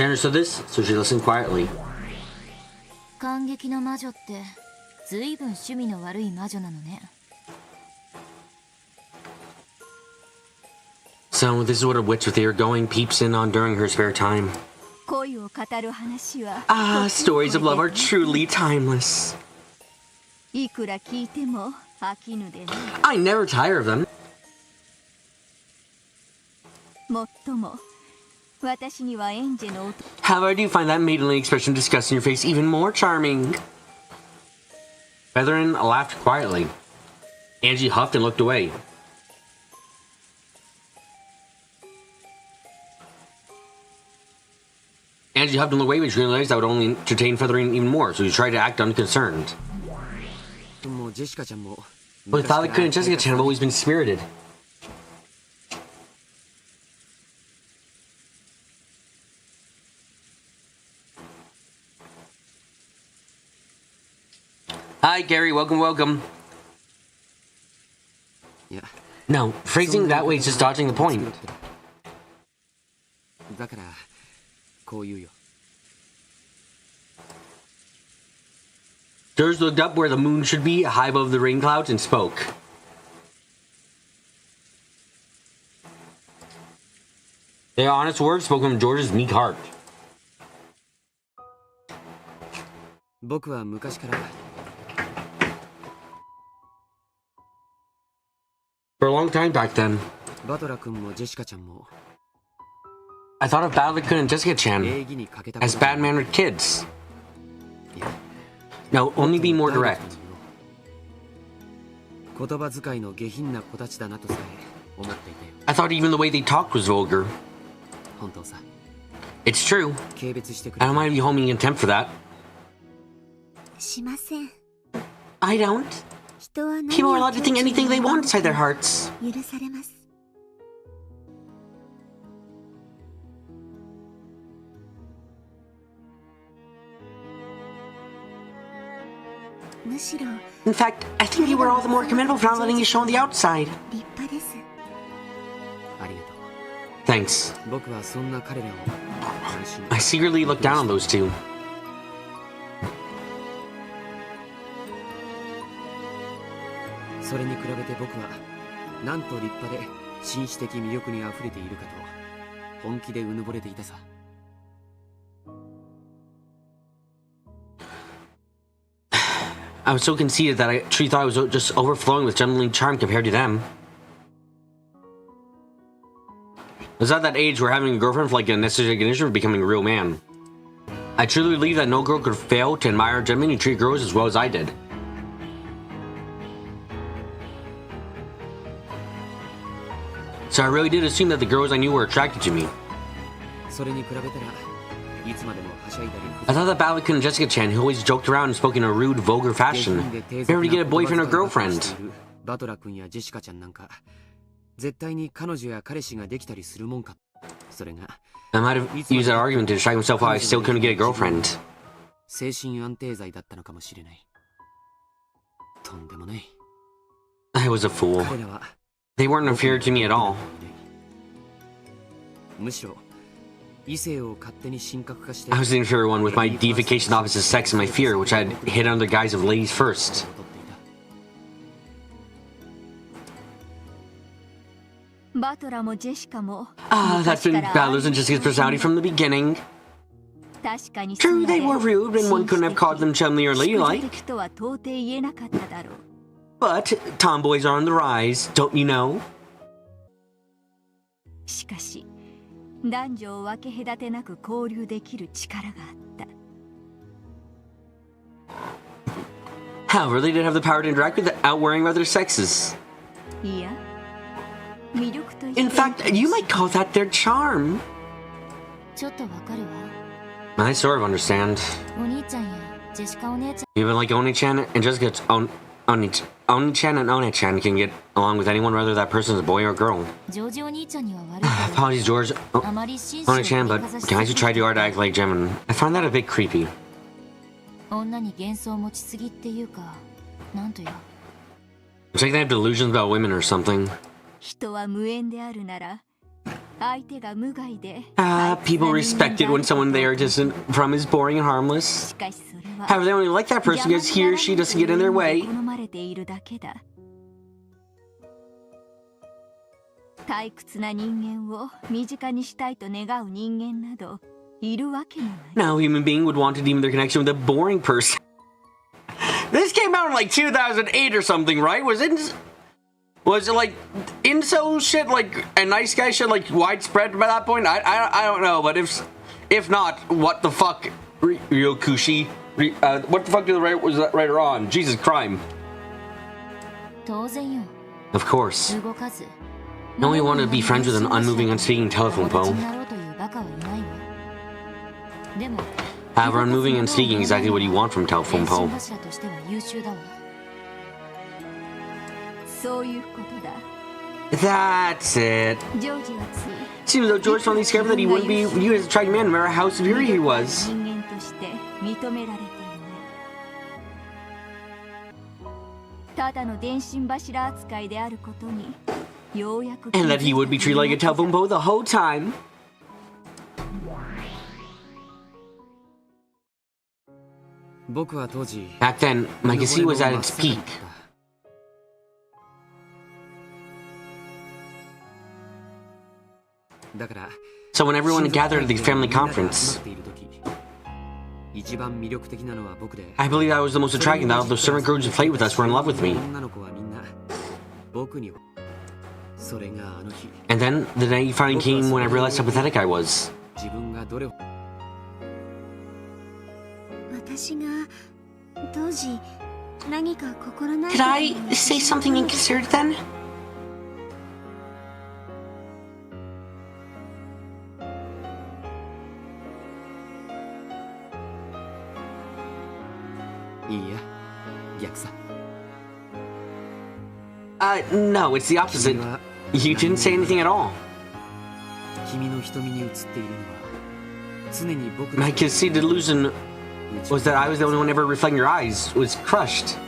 She understood this, so she listened quietly. 感激の魔女ってずいぶん趣味の悪い魔女なのね。 So this is what a witch with ear going peeps in on during her spare time. 恋を語る話は Stories of love are truly timeless. いくら聞いても飽きぬでね。 I never tire of them. もっとも私にはエンジェの音。 However, I do find that maidenly expression of disgust in your face even more charming. Featherin laughed quietly. Angie huffed and looked away. Angie huffed and looked away, but she realized that would only entertain Featherin even more, so she tried to act unconcerned. But Valak and Jessica-chan have always been spirited. Hi, Gary. Welcome, welcome. Yeah. No, phrasing that way is just dodging the point. George looked up where the moon should be, high above the rain clouds, and spoke. The honest words spoke from George's meek heart. For a long time back then, I thought of Battle-kun and Jessica-chan as bad-mannered kids. No, only be more direct. I thought even the way they talked was vulgar. It's true. I don't mind if you hold me in contempt for that. I don't. People are allowed to think anything they want inside their hearts. In fact, I think you were all the more commendable for not letting you show on the outside. Thanks. I secretly look down on those two. I was so conceited that I truly thought I was just overflowing with gentlemanly charm compared to them. I was at that age where having a girlfriend for like a necessary condition for becoming a real man. I truly believe that no girl could fail to admire a gentleman who treated girls as well as I did. So I really did assume that the girls I knew were attracted to me. I thought that Battle-kun and Jessica-chan, who always joked around and spoke in a rude, vulgar fashion, never to get a boyfriend or girlfriend. I might have used that argument to distract myself while I still couldn't get a girlfriend. I was a fool. They weren't inferior to me at all. I was the inferior one with my deification of the opposite sex and my fear, which I had hid under the guise of ladies first. That's been Balor's and Jessica's personality from the beginning. True, they were rude, and one couldn't have called them chumly or ladylike. But tomboys are on the rise, don't you know? However, they did have the power to interact without worrying about their sexes. In fact, you might call that their charm. I sort of understand. Even like Oni-chan and Jessica, Oni-chan and One-chan can get along with anyone, whether that person is a boy or a girl. Apologies, George. One-chan, but guys who try too hard to act like Gemini, I find that a bit creepy. It's like they have delusions about women or something. People respected when someone there isn't from is boring and harmless. However, they only like that person because he or she doesn't get in their way. 退屈な人間を身近にしたいと願う人間などいるわけもない。 No human being would want to deem their connection with a boring person. This came out in like 2008 or something, right? Was it like incel shit, like a nice guy shit, like widespread by that point? I don't know, but if not, what the fuck, Ryokushi? What the fuck did the writer on? Jesus, crime. Of course. No one wanted to be friends with an unmoving, unspeaking telephone pole. However, unmoving and speaking exactly what you want from telephone pole. That's it. Seems though George finally discovered that he wouldn't be viewed as a attractive man no matter how superior he was. And that he would be treated like a telephone pole the whole time. Back then, my conceit was at its peak. So when everyone gathered at the family conference, I believe I was the most attractive. That all the servant girls who played with us were in love with me. And then the day finally came when I realized how pathetic I was. Did I say something inconsiderate then? No, it's the opposite. You didn't say anything at all. My conceited delusion was that I was the only one ever reflecting your eyes was crushed.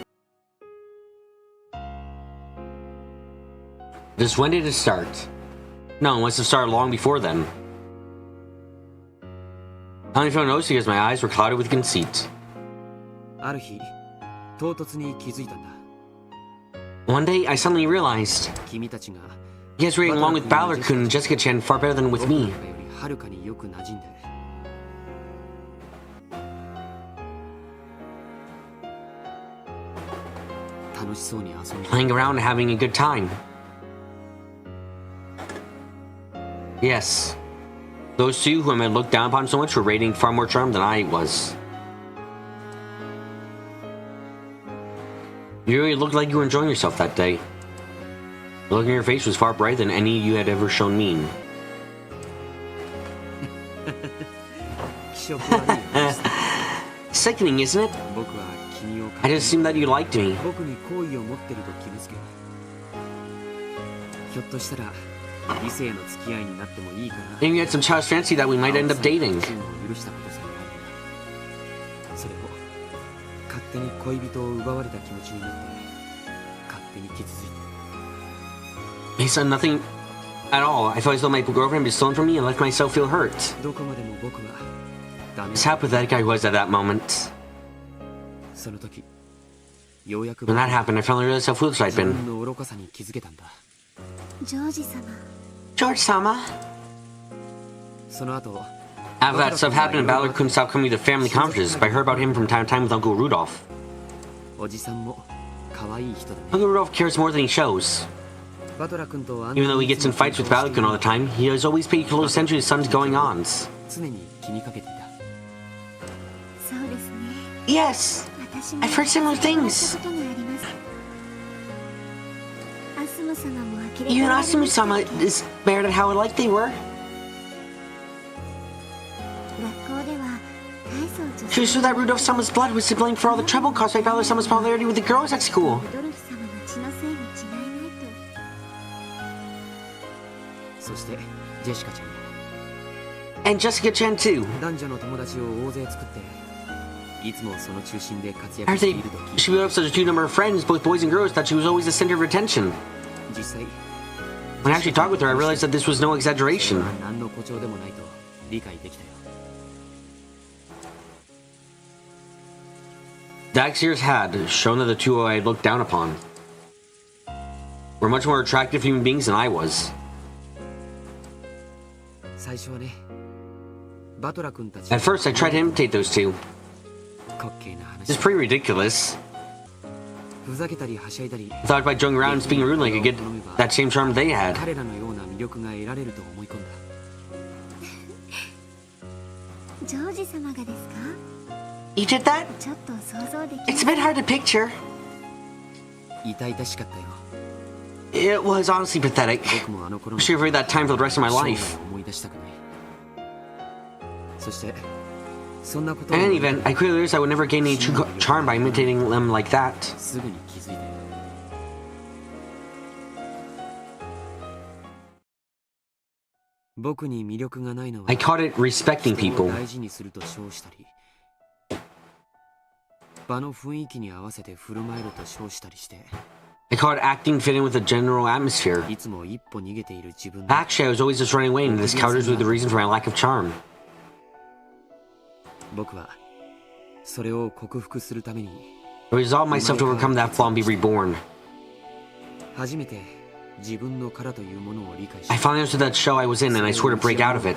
Just when did it start? No, it must have started long before then. I only found notice because my eyes were clouded with conceit. One day, I suddenly realized you guys were getting along with Balor-kun and Jessica-chan far better than with me. Playing around and having a good time. Yes. Those two whom I looked down upon so much were radiating far more charm than I was. You really looked like you were enjoying yourself that day. The look in your face was far brighter than any you had ever shown me. Sickening, isn't it? I just assumed that you liked me. Maybe you had some child's fancy that we might end up dating. I said nothing at all. I felt as though my girlfriend had been stolen from me and left myself feel hurt. Just how pathetic I was at that moment. When that happened, I finally realized how foolish I'd been. George-sama. After that stuff happened, Balor couldn't stop coming to the family conferences, but I heard about him from time to time with Uncle Rudolph. Uncle Rudolph cares more than he shows. Even though he gets in fights with Balor-kun all the time, he has always paid close attention to his son's going-ons. Yes, I've heard similar things. Even Asumu-sama is spared at how alike they were. She was sure that Rudolph-sama's blood was to blame for all the trouble caused by Balor-sama's popularity with the girls at school. And Jessica-chan too. I think she built up such a huge number of friends, both boys and girls, that she was always the center of attention. When I actually talked with her, I realized that this was no exaggeration. Daxir's had shown that the two I had looked down upon were much more attractive human beings than I was. At first, I tried to imitate those two. It's pretty ridiculous. I thought by joking around and speaking rudely, I could get that same charm they had. You did that? It's a bit hard to picture. It was honestly pathetic. I'm sure I've avoid that time for the rest of my life. In any event, I clearly realized I would never gain any true charm by imitating them like that. I caught it respecting people. I caught acting fit in with the general atmosphere. Actually, I was always just running away, and this counters with the reason for my lack of charm. I resolved myself to overcome that flaw and be reborn. I finally understood that shell I was in, and I swore to break out of it.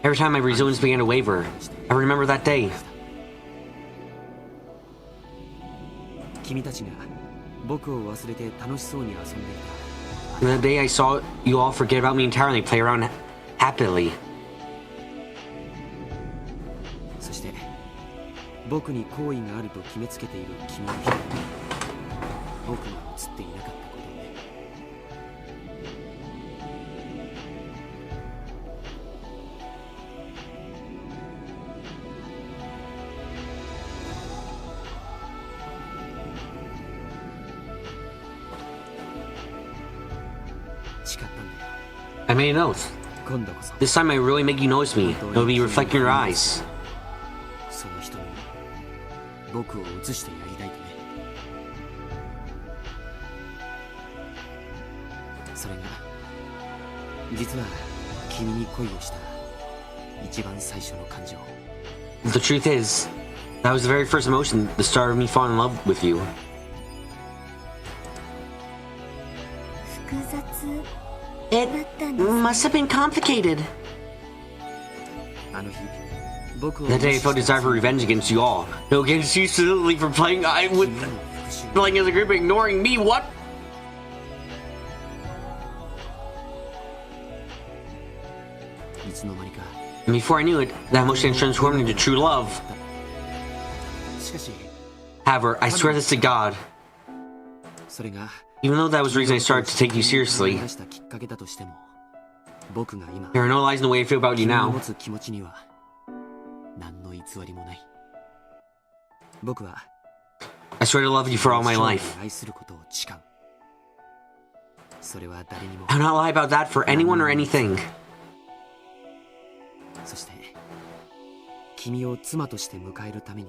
Every time my resilience began to waver, I remember that day. The day I saw you all forget about me entirely and play around happily. I made an oath. This time I really make you notice me. It'll be reflecting your eyes. The truth is, that was the very first emotion, the start of me falling in love with you. It must have been complicated. That day I felt desire for revenge against you all. No, against you specifically for playing as a group and ignoring me, what? And before I knew it, that emotion transformed into true love. However, I swear this to God. Even though that was the reason I started to take you seriously, there are no lies in the way I feel about you now. I swear to love you for all my life. I'll not lie about that for anyone or anything.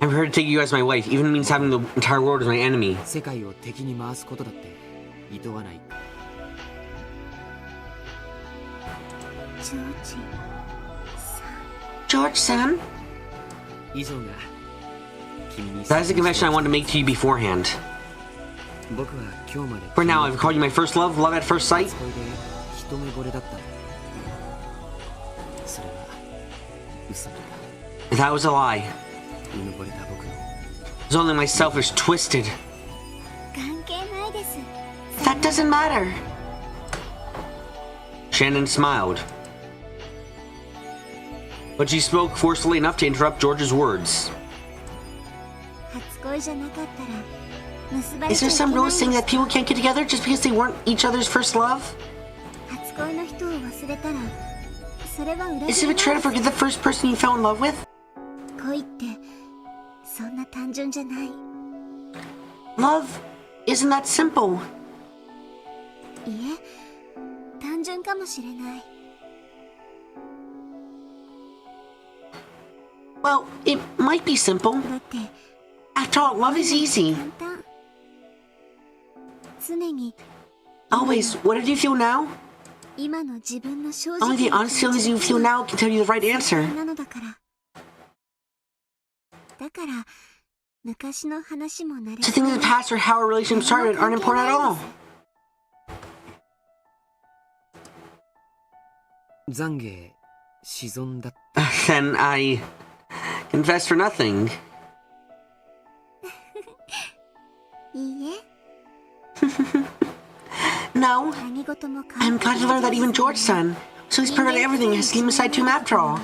I'm here to take you as my wife, even if it means having the entire world as my enemy. George-san? That is the confession I wanted to make to you beforehand. For now, I've called you my first love, love at first sight. That was a lie. It was only my selfish, twisted. That doesn't matter. Shannon smiled. But she spoke forcefully enough to interrupt George's words. Is there some rule saying that people can't get together just because they weren't each other's first love? Is it a try to forget the first person you fell in love with? Love isn't that simple. Well, it might be simple. After all, love is easy. Always, what did you feel now? Only the honest feelings you feel now can tell you the right answer. So things in the past or how our relationship started aren't important at all. Then I confess for nothing. No. I'm glad to learn that even George-san, so he's perfect at everything, has seen beside to him after all.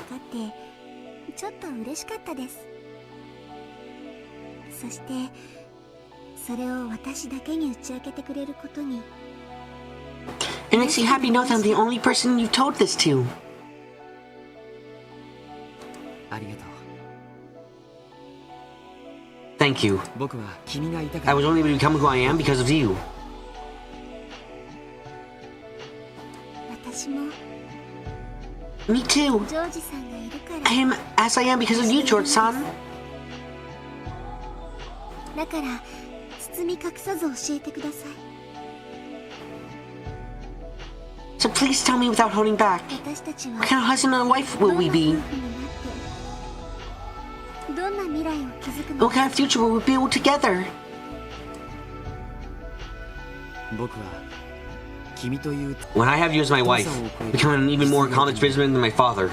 It makes you happy to know that I'm the only person you've told this to. Thank you. I was only able to become who I am because of you. Me too. I am as I am because of you, George-san. So please tell me without holding back. What kind of husband and wife will we be? What kind of future will we build together? When I have you as my wife, I become an even more accomplished businessman than my father.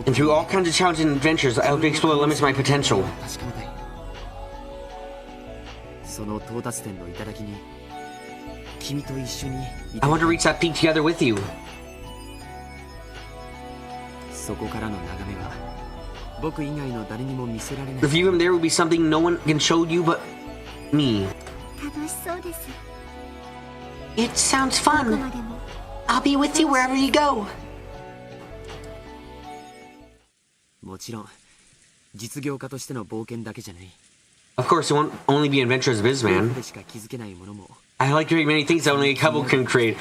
And through all kinds of challenges and adventures, I hope to explore the limits of my potential. I want to reach that peak together with you. The view from there will be something no one can show you but me. It sounds fun. I'll be with you wherever you go. Of course, it won't only be an adventure as a businessman. I like to create many things that only a couple can create.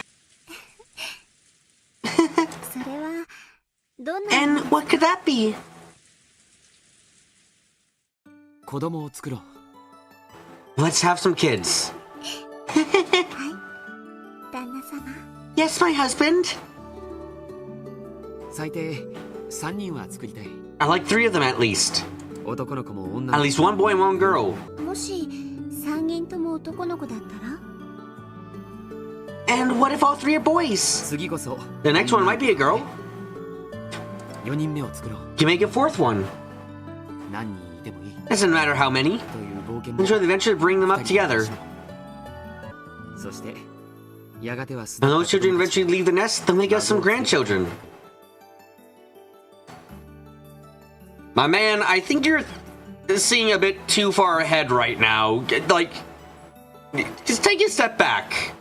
And what could that be? Let's have some kids. Yes, my husband. I like 3 of them at least. At least 1 boy and 1 girl. And what if all 3 are boys? The next one might be a girl. You make a 4th one. Doesn't matter how many. Enjoy the adventure to bring them up together. When those children eventually leave the nest, they'll make us some grandchildren. My man, I think you're seeing a bit too far ahead right now. Like, just take a step back.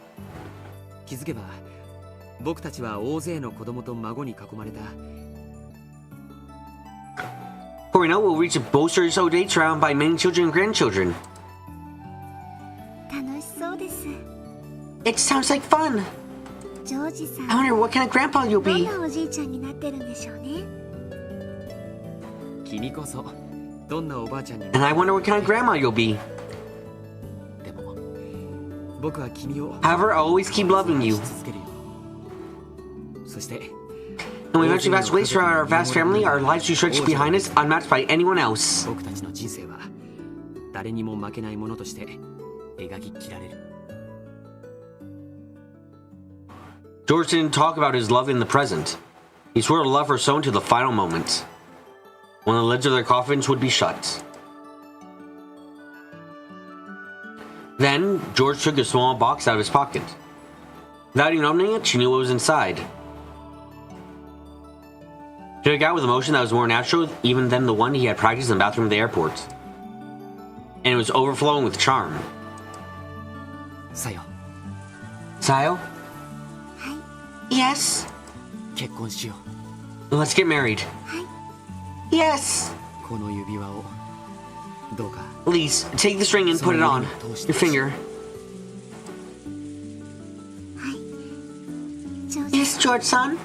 Before we know, we'll reach a bolster's old age surrounded by many children and grandchildren. It sounds like fun. I wonder what kind of grandpa you'll be. And I wonder what kind of grandma you'll be. However, I'll always keep loving you. And we eventually pass away throughout our vast family, our lives will stretch behind us, unmatched by anyone else. George didn't talk about his love in the present. He swore to love her so until the final moment, when the lids of their coffins would be shut. Then, George took a small box out of his pocket. Without even opening it, she knew what was inside. She took it out with a motion that was more natural even than the one he had practiced in the bathroom of the airport. And it was overflowing with charm. Sayo? Yes? Let's get married. Yes! Please, take this ring and put it on your finger. Yes, George-san?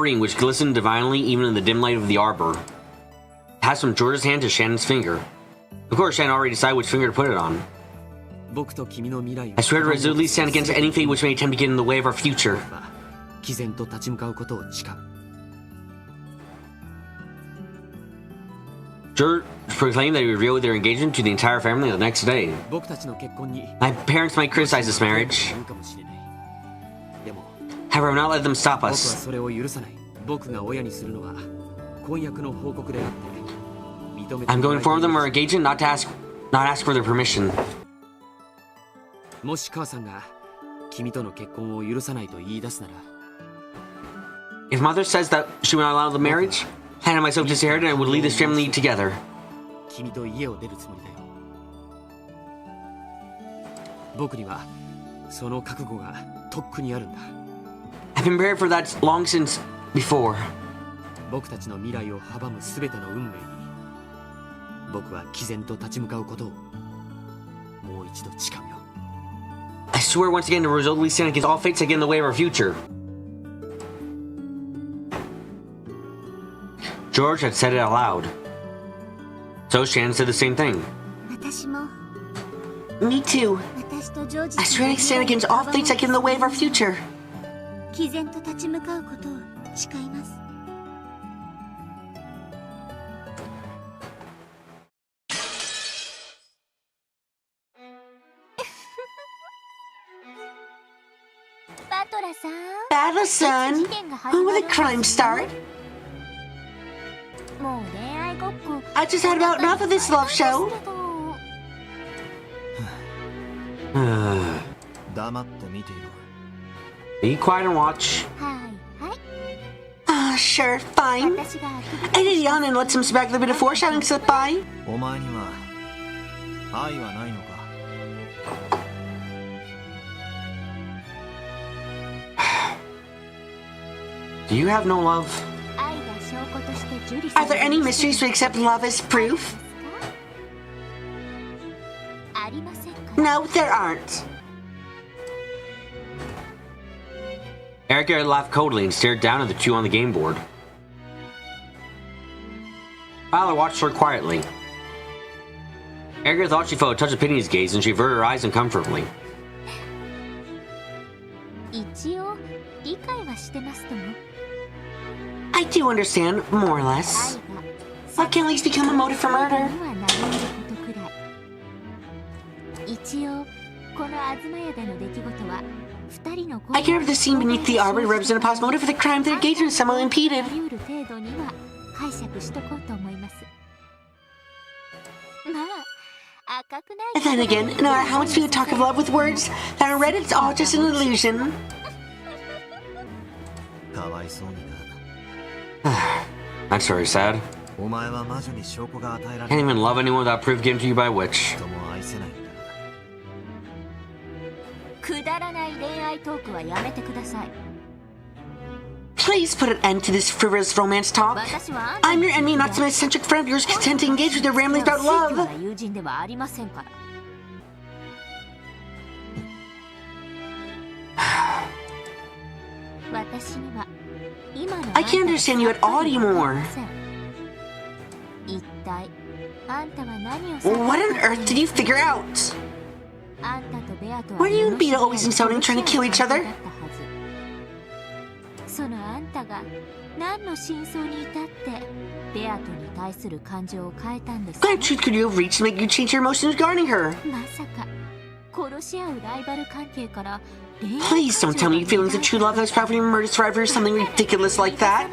ring, which glistened divinely even in the dim light of the arbor, passed from George's hand to Shannon's finger. Of course, Shannon already decided which finger to put it on. I swear to resolutely stand against any fate which may attempt to get in the way of our future. George proclaimed that he revealed their engagement to the entire family the next day. My parents might criticize this marriage. However, I will not let them stop us. I'm going to inform them of our engagement, not ask for their permission. If mother says that she will not allow the marriage, I and myself disinherited and would lead this family together. I've been prepared for that long since before. I swear once again to resolutely stand against all fates that get in the way of our future. George had said it out loud. So Shannon said the same thing. Me too. I swear to stand against all fates that get in the way of our future. Battle-san, when will the crime start? I just had about enough of this love show. Be quiet and watch. Sure, fine. I did yawn and let some speculate a bit of foreshadowing slip by. Do you have no love? Are there any mysteries to accept love as proof? No, there aren't. Erica laughed coldly and stared down at the two on the game board. Violet watched her quietly. Erica thought she felt a touch of pity in his gaze, and she averted her eyes uncomfortably. I do understand, more or less. What can at least become a motive for murder? I can remember the scene beneath the arbor to represent a possible motive for the crime their engagement somehow impeded. And then again, no matter how much people talk of love with words, that are read, it's all just an illusion. That's very sad. Can't even love anyone without proof given to you by a witch. Please put an end to this frivolous romance talk. I'm your enemy, not some eccentric friend of yours content to engage with your ramblings about love. I can't understand you at all anymore. What on earth did you figure out? Were you and Beta always insulting, trying to kill each other? What truth could you have reached to make you change your emotions regarding her? Please don't tell me your feelings of true love that was probably a murder survivor or something ridiculous like that.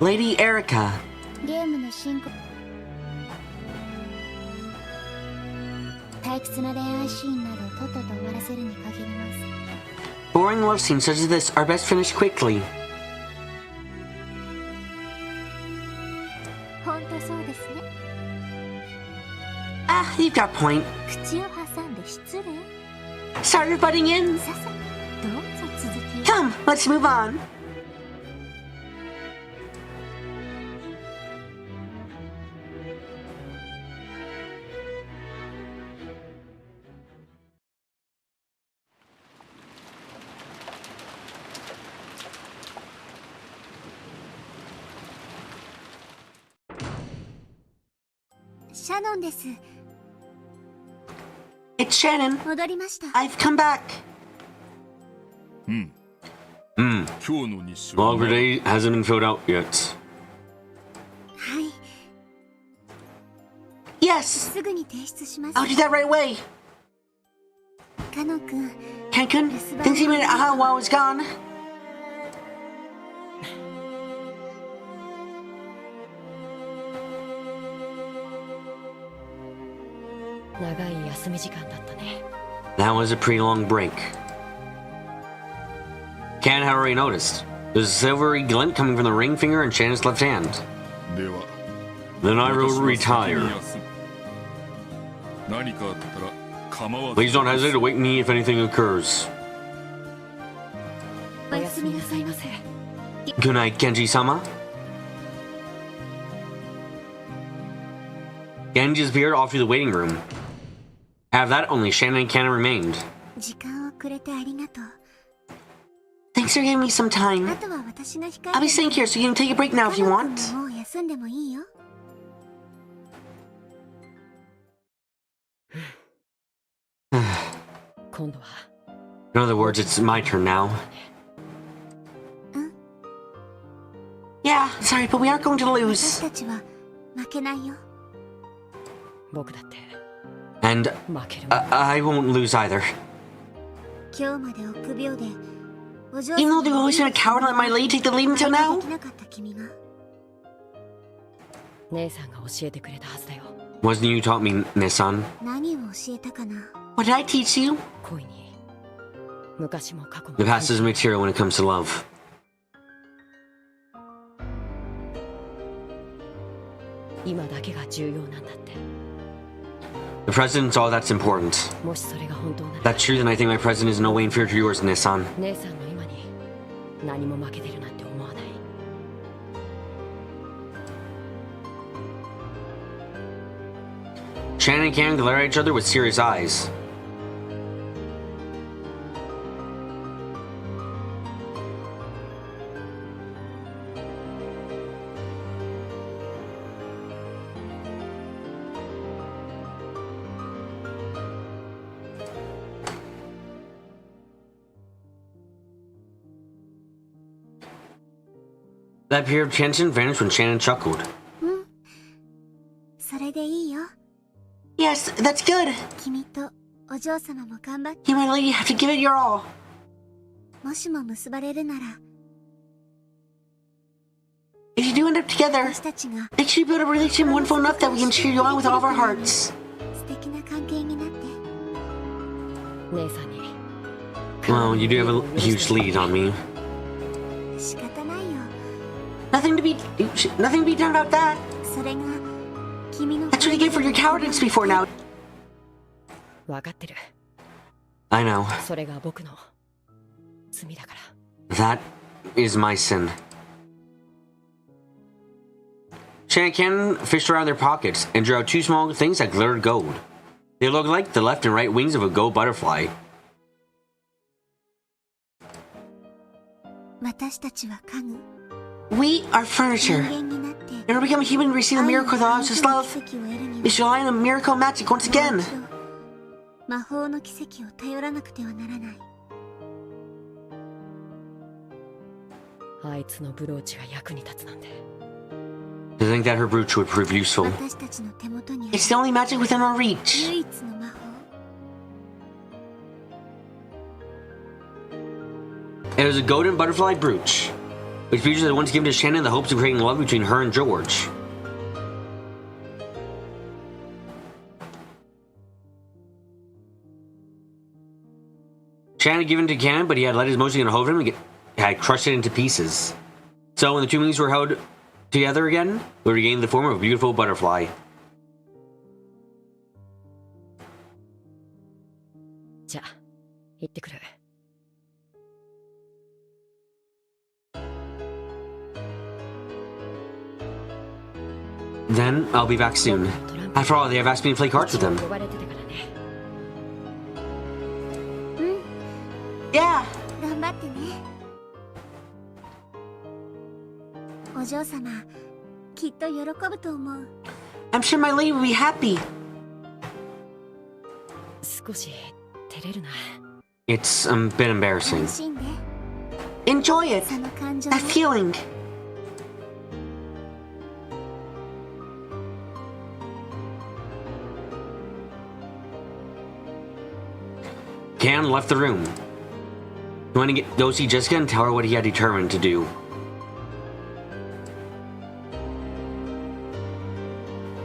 Lady Erica. Boring love scenes such as this are best finished quickly. Ah, you've got a point. Sorry for butting in. Come, let's move on. シャノンです。 It's Shannon. 戻りました。 I've come back. Log for day hasn't been filled out yet. はい。 Yes. すぐに提出します。 I'll do that right away. カノ君。 Ken-kun, things he made while I was gone. 長い休み時間だったね。 That was a pretty long break. Ken had already noticed. There's a silvery glint coming from the ring finger in Shannon's left hand. Then I will retire. Please don't hesitate to wake me if anything occurs. おやすみなさいませ。 Good night, Genji-sama. Genji disappeared off to the waiting room. Out of that, only Shannon and Ken remained. 時間をくれてありがとう。 Thanks for giving me some time. あとは私が控えて。 I'll be staying here so you can take a break now if you want. もう休んでもいいよ。 今度は。 In other words, it's my turn now. Yeah, sorry, but we aren't going to lose. 私たちは負けないよ。僕だって。 And I won't lose either. 今日まで臆病で。 Even though they've always been a coward and let my lady take the lead until now? できなかった君が。姉さんが教えてくれたはずだよ。 Wasn't you who taught me, Nissan? 何を教えたかな。 What did I teach you? 恋に。昔も過去も。 The past is material when it comes to love. 今だけが重要なんだって。 The president's all that's important. もしそれが本当なら。 That's true, then I think my president is no way inferior to yours, Nissan. 姉さんの今に何も負けてるなんて思わない。 Shannon and Ken glare at each other with serious eyes. That period of tension vanished when Shannon chuckled. それでいいよ。 Yes, that's good. 君とお嬢様も頑張って。 You, my lady, have to give it your all. もしも結ばれるなら。 If you do end up together, 私たちが make sure you build a relationship wonderful enough that we can cheer you on with all of our hearts. 素敵な関係になって。姉さんに。 Well, you do have a huge lead on me. 仕方ないよ。 Nothing to be done about that. それが君の。 That's what you get for your cowardice before now. 分かってる。 I know. それが僕の罪だから。 That is my sin. Shannon and Ken fished around their pockets and drew out two small things that glittered gold. They looked like the left and right wings of a gold butterfly. 私たちは家具。 We are furniture. 人間になって。 Never become a human and receive the miracle that allows us love. We should rely on a miracle magic once again. 魔法の奇跡を頼らなくてはならない。あいつのブローチが役に立つなんて。 To think that her brooch would prove useful. 私たちの手元にある。 It's the only magic within our reach. 唯一の魔法。 It was a golden butterfly brooch, which features had once given to Shannon in the hopes of creating love between her and George. Shannon had given it to Ken, but he had let his emotion get a hold of him and had crushed it into pieces. So when the two wings were held together again, they regained the form of a beautiful butterfly. じゃあ、行ってくる。 Then I'll be back soon. After all, they have asked me to play cards with them. Yeah. 頑張ってね。お嬢様、きっと喜ぶと思う。I'm sure my lady will be happy. It's a bit embarrassing. Enjoy it. That feeling. Gan left the room. He wanted to go see Jessica and tell her what he had determined to do.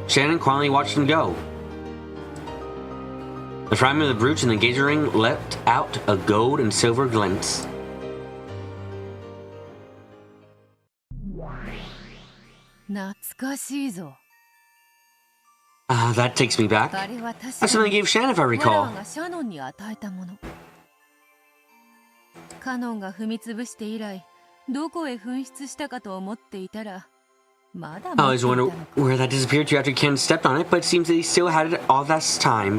Shannon quietly watched him go. The fragment of the brooch and the engagement ring leapt out a gold and silver glint. That takes me back. That's something I gave Shannon, if I recall. I always wonder where that disappeared to after Ken stepped on it, but it seems that he still had it all this time.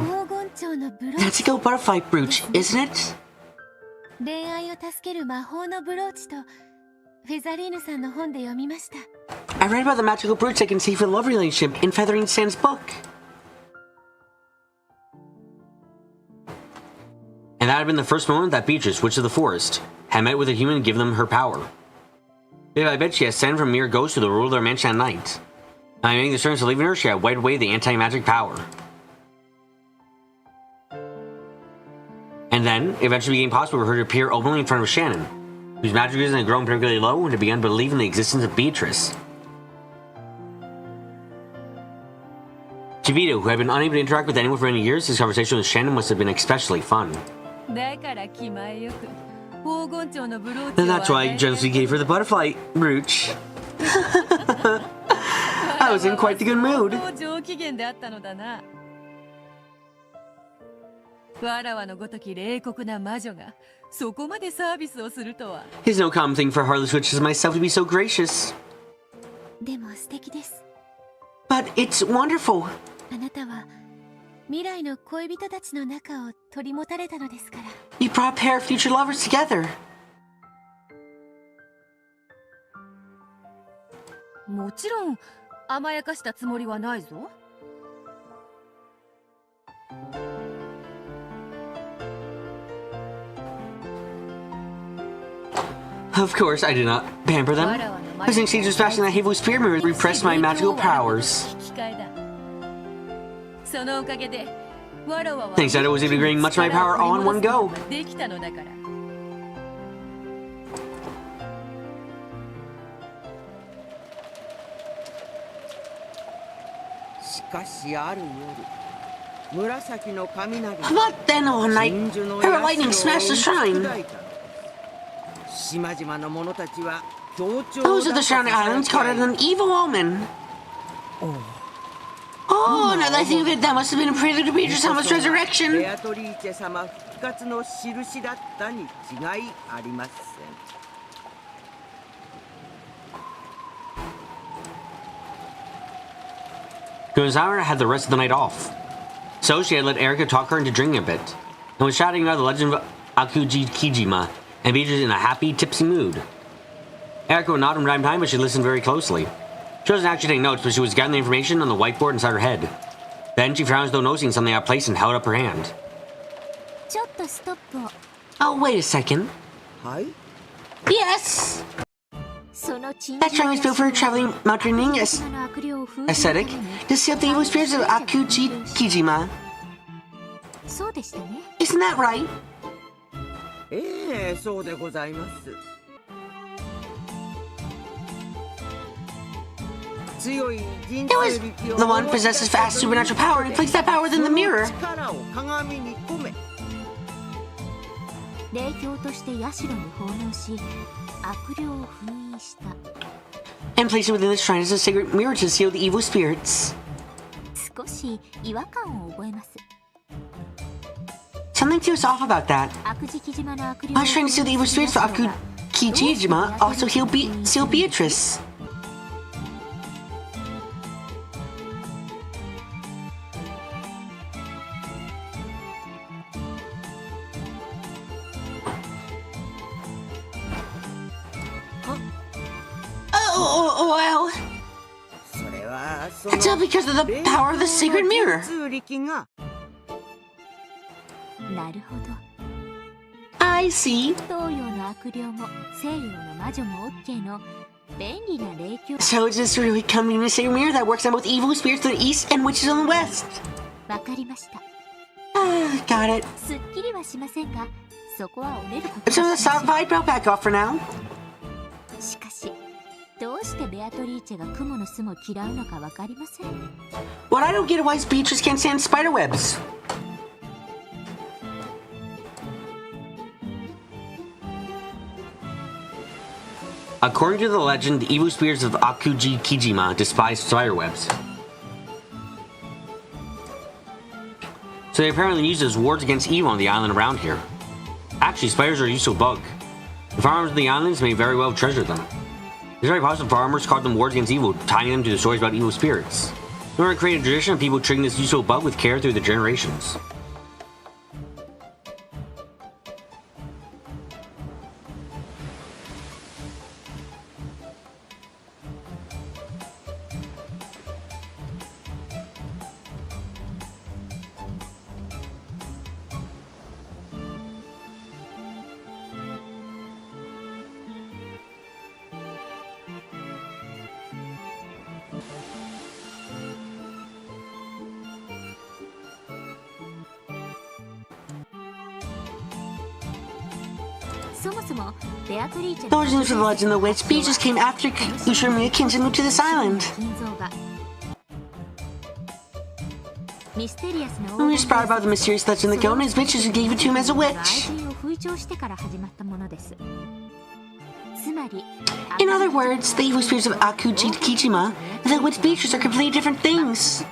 That's a gold butterfly brooch, isn't it? I read about the magical brooch that can save a love relationship in Feathering Sand's book. And that had been the first moment that Beatrice, Witch of the Forest, had met with a human and given them her power. I bet she had sent from mere ghost to the rule of their mansion at night. By making the terms of leaving her, she had wiped away the anti-magic power. And then, it eventually became possible for her to appear openly in front of Shannon, whose magic reason had grown particularly low and had begun to believe in the existence of Beatrice. Chibito, who had been unable to interact with anyone for many years, his conversation with Shannon must have been especially fun. And that's why Josie gave her the butterfly brooch. I was in quite the good mood. It's no common thing for heartless witches as myself to be so gracious. But it's wonderful. You brought a pair of future lovers together. Of course, I did not pamper them. I think she was fashion that hateful spirit mirror repressed my magical powers. Thanks that I was able to bring much of my power all in one go. But then one night, her lightning smashed the shrine. Those of the surrounding islands called it an evil omen. Oh, now that I think of it, that must have been a prelude to Beatrice Sama's resurrection. Gonzara had the rest of the night off, so she had let Erika talk her into drinking a bit, and was chatting about the legend of Akuji Kijima, and Beatrice in a happy, tipsy mood. Erika would nod from time to time, but she listened very closely. She wasn't actually taking notes, but she was gathering the information on the whiteboard inside her head. Then she frowned as though noticing something out of place and held up her hand. Oh, wait a second. Hi? Yes! That shrine was built for a traveling mountaineering aesthetic to seal the evil spirits of Akuji Kijima. Isn't that right? It was the one possesses vast supernatural power and he placed that power within the mirror. And placed it within the shrine as a sacred mirror to seal the evil spirits. Something feels off about that. I was trying to seal the evil spirits for Akujijima, also seal Beatrice. Well, It's all because of the power of the sacred mirror. なるほど。 I see. 東洋の悪霊も西洋の魔女も OK の便利な霊境。 So it's just really coming to a sacred mirror that works on both evil spirits in the east and witches on the west. わかりました。 Got it. すっきりはしませんが、そこは折れること。 So let's stop fight, I'll back off for now. しかし、どうしてベアトリーチェが蜘蛛の巣も嫌うのかわかりません。 What I don't get why Beatrice can't stand spider webs. According to the legend, the evil spirits of Akuji Kijima despise spider webs. So they apparently use as wards against evil on the island around here. Actually, spiders are a useful bug. The farmers of the islands may very well treasure them. It's very possible farmers called them wards against evil, tying them to the stories about evil spirits. In order to create a tradition of people treating this useful bug with care through the generations. The origins of the legend of the witch Beatrice came after Ushirimiya Kinji moved to this island. When we sprouted about the mysterious legend of the goat and his mistress who gave it to him as a witch. In other words, the evil spirits of Akuji Kijima and the witch Beatrice are completely different things.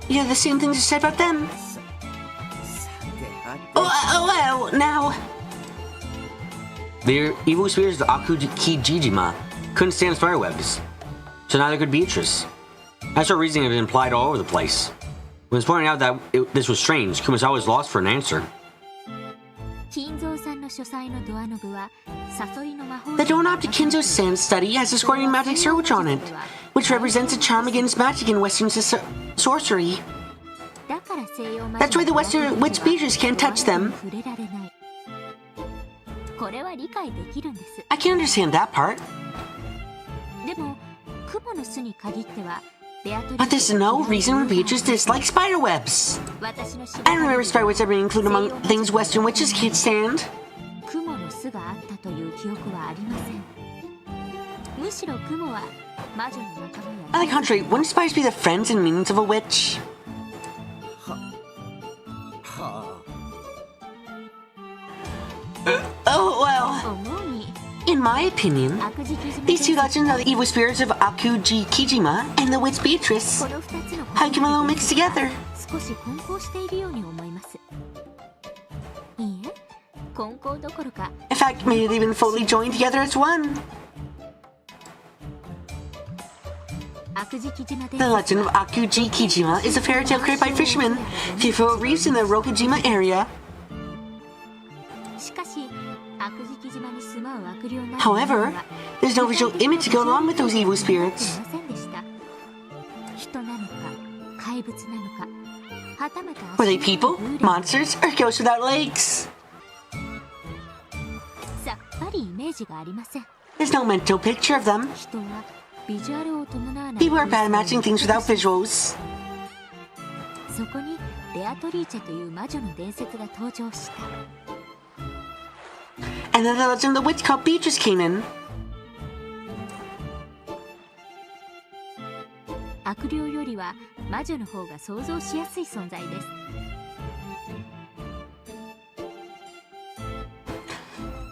Yeah, the same things are said about them. Well, now. The evil spirits of Akuji Kijima couldn't stand spider webs, so neither could Beatrice. That's her reasoning had been implied all over the place. When it was pointed out that this was strange, Kumasawa was lost for an answer. The doorknob to Kinzo's sand study has a scoring magic switch on it, which represents a charm against magic in Western sorcery. That's why the Western witch Beatrice can't touch them. I can understand that part. But there's no reason for Beatrice to dislike spider webs. I don't remember spider webs ever being included among things Western witches can't stand. On the contrary, wouldn't spiders be the friends and minions of a witch? In my opinion, these two legends are the evil spirits of Akuji Kijima and the witch Beatrice. How can a little mixed together? In fact, maybe they've been fully joined together as one. The legend of Akuji Kijima is a fairy tale created by fishermen for reefs in the Rokujima area. However, there's no visual image to go along with those evil spirits. Were they people, monsters, or ghosts without legs? There's no mental picture of them. People are bad at imagining things without visuals. And then the legend of the witch called Beatrice came in.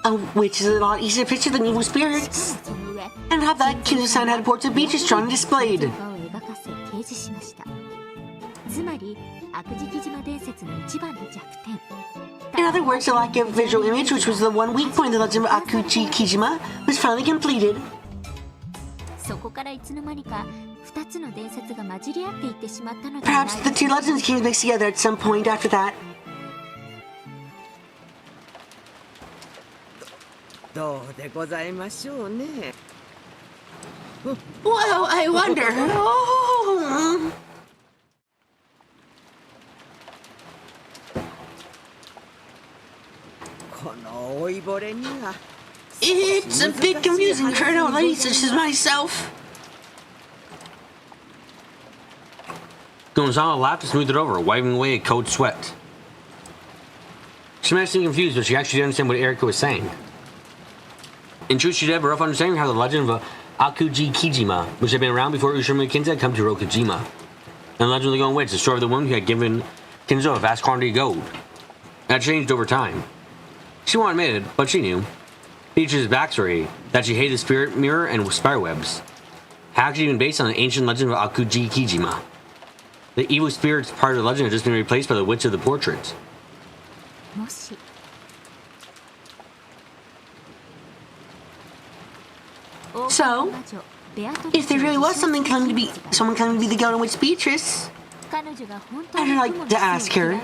A witch is a lot easier to picture than evil spirits. And have that Kinzo-san had a portrait of Beatrice drawn and displayed. In other words, the lack of visual image, which was the one weak point of the legend of Akuji Kijima, was finally completed. Perhaps the two legends came mixed together at some point after that. Well, I wonder. Oh. It's a bit confusing for an old lady such as myself. Gonzalo laughed to smooth it over, wiping away a cold sweat. She might seem confused, but she actually didn't understand what Erika was saying. In truth, she did have a rough understanding of how the legend of Akuji Kijima, which had been around before Ushima Kinza, had come to Rokujima. And the legend of the Golden Witch, the story of the woman who had given Kinzo a vast quantity of gold. That changed over time. She won't admit it, but she knew. Beatrice's backstory, that she hated the spirit mirror and spiderwebs, had actually been based on an ancient legend of Akuji Kijima. The evil spirits part of the legend had just been replaced by the witch of the portrait. So, if there really was someone claiming to be the Golden Witch Beatrice, I'd like to ask her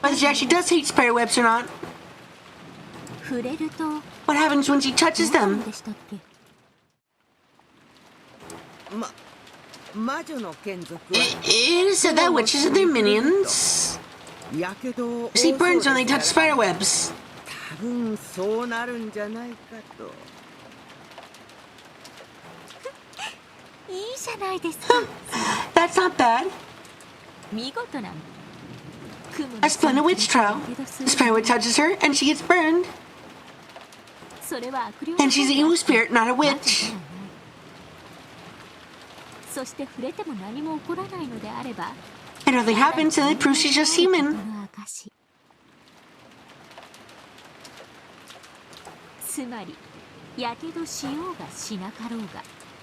whether she actually does hate spiderwebs or not. What happens when she touches them? It is said that witches and their minions see burns when they touch spiderwebs. That's not bad. A splendid witch trial. The spiderweb touches her and she gets burned. And she's an evil spirit, not a witch. And nothing happens, and it proves she's just human.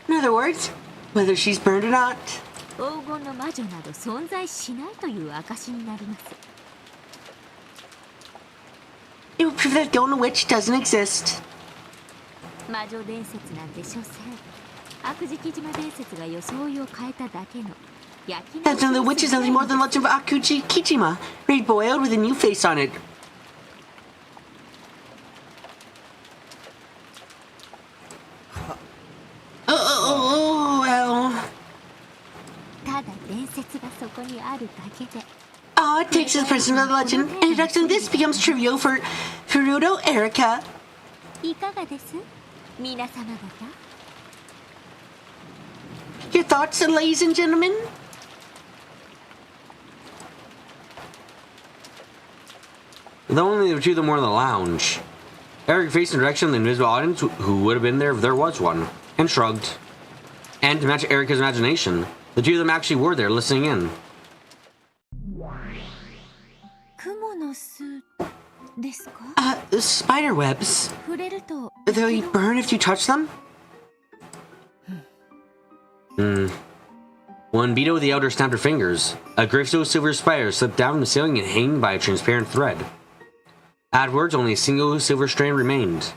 In other words, whether she's burned or not. It would prove that Golden Witch doesn't exist. That's the witch is nothing more than legend of Akuji Kijima, reboiled with a new face on it. Oh, well. All it takes is the person of the legend, and deducting this becomes trivial for Furuto Erika. Your thoughts, ladies and gentlemen? Though only the two of them were in the lounge, Eric faced in the direction of the invisible audience who would have been there if there was one, and shrugged. And to match Erika's imagination, the two of them actually were there listening in. Spiderwebs. They burn if you touch them? When Beto the Elder snapped her fingers, a graceful silver spider slipped down from the ceiling and hanging by a transparent thread. Afterwards, only a single silver strand remained.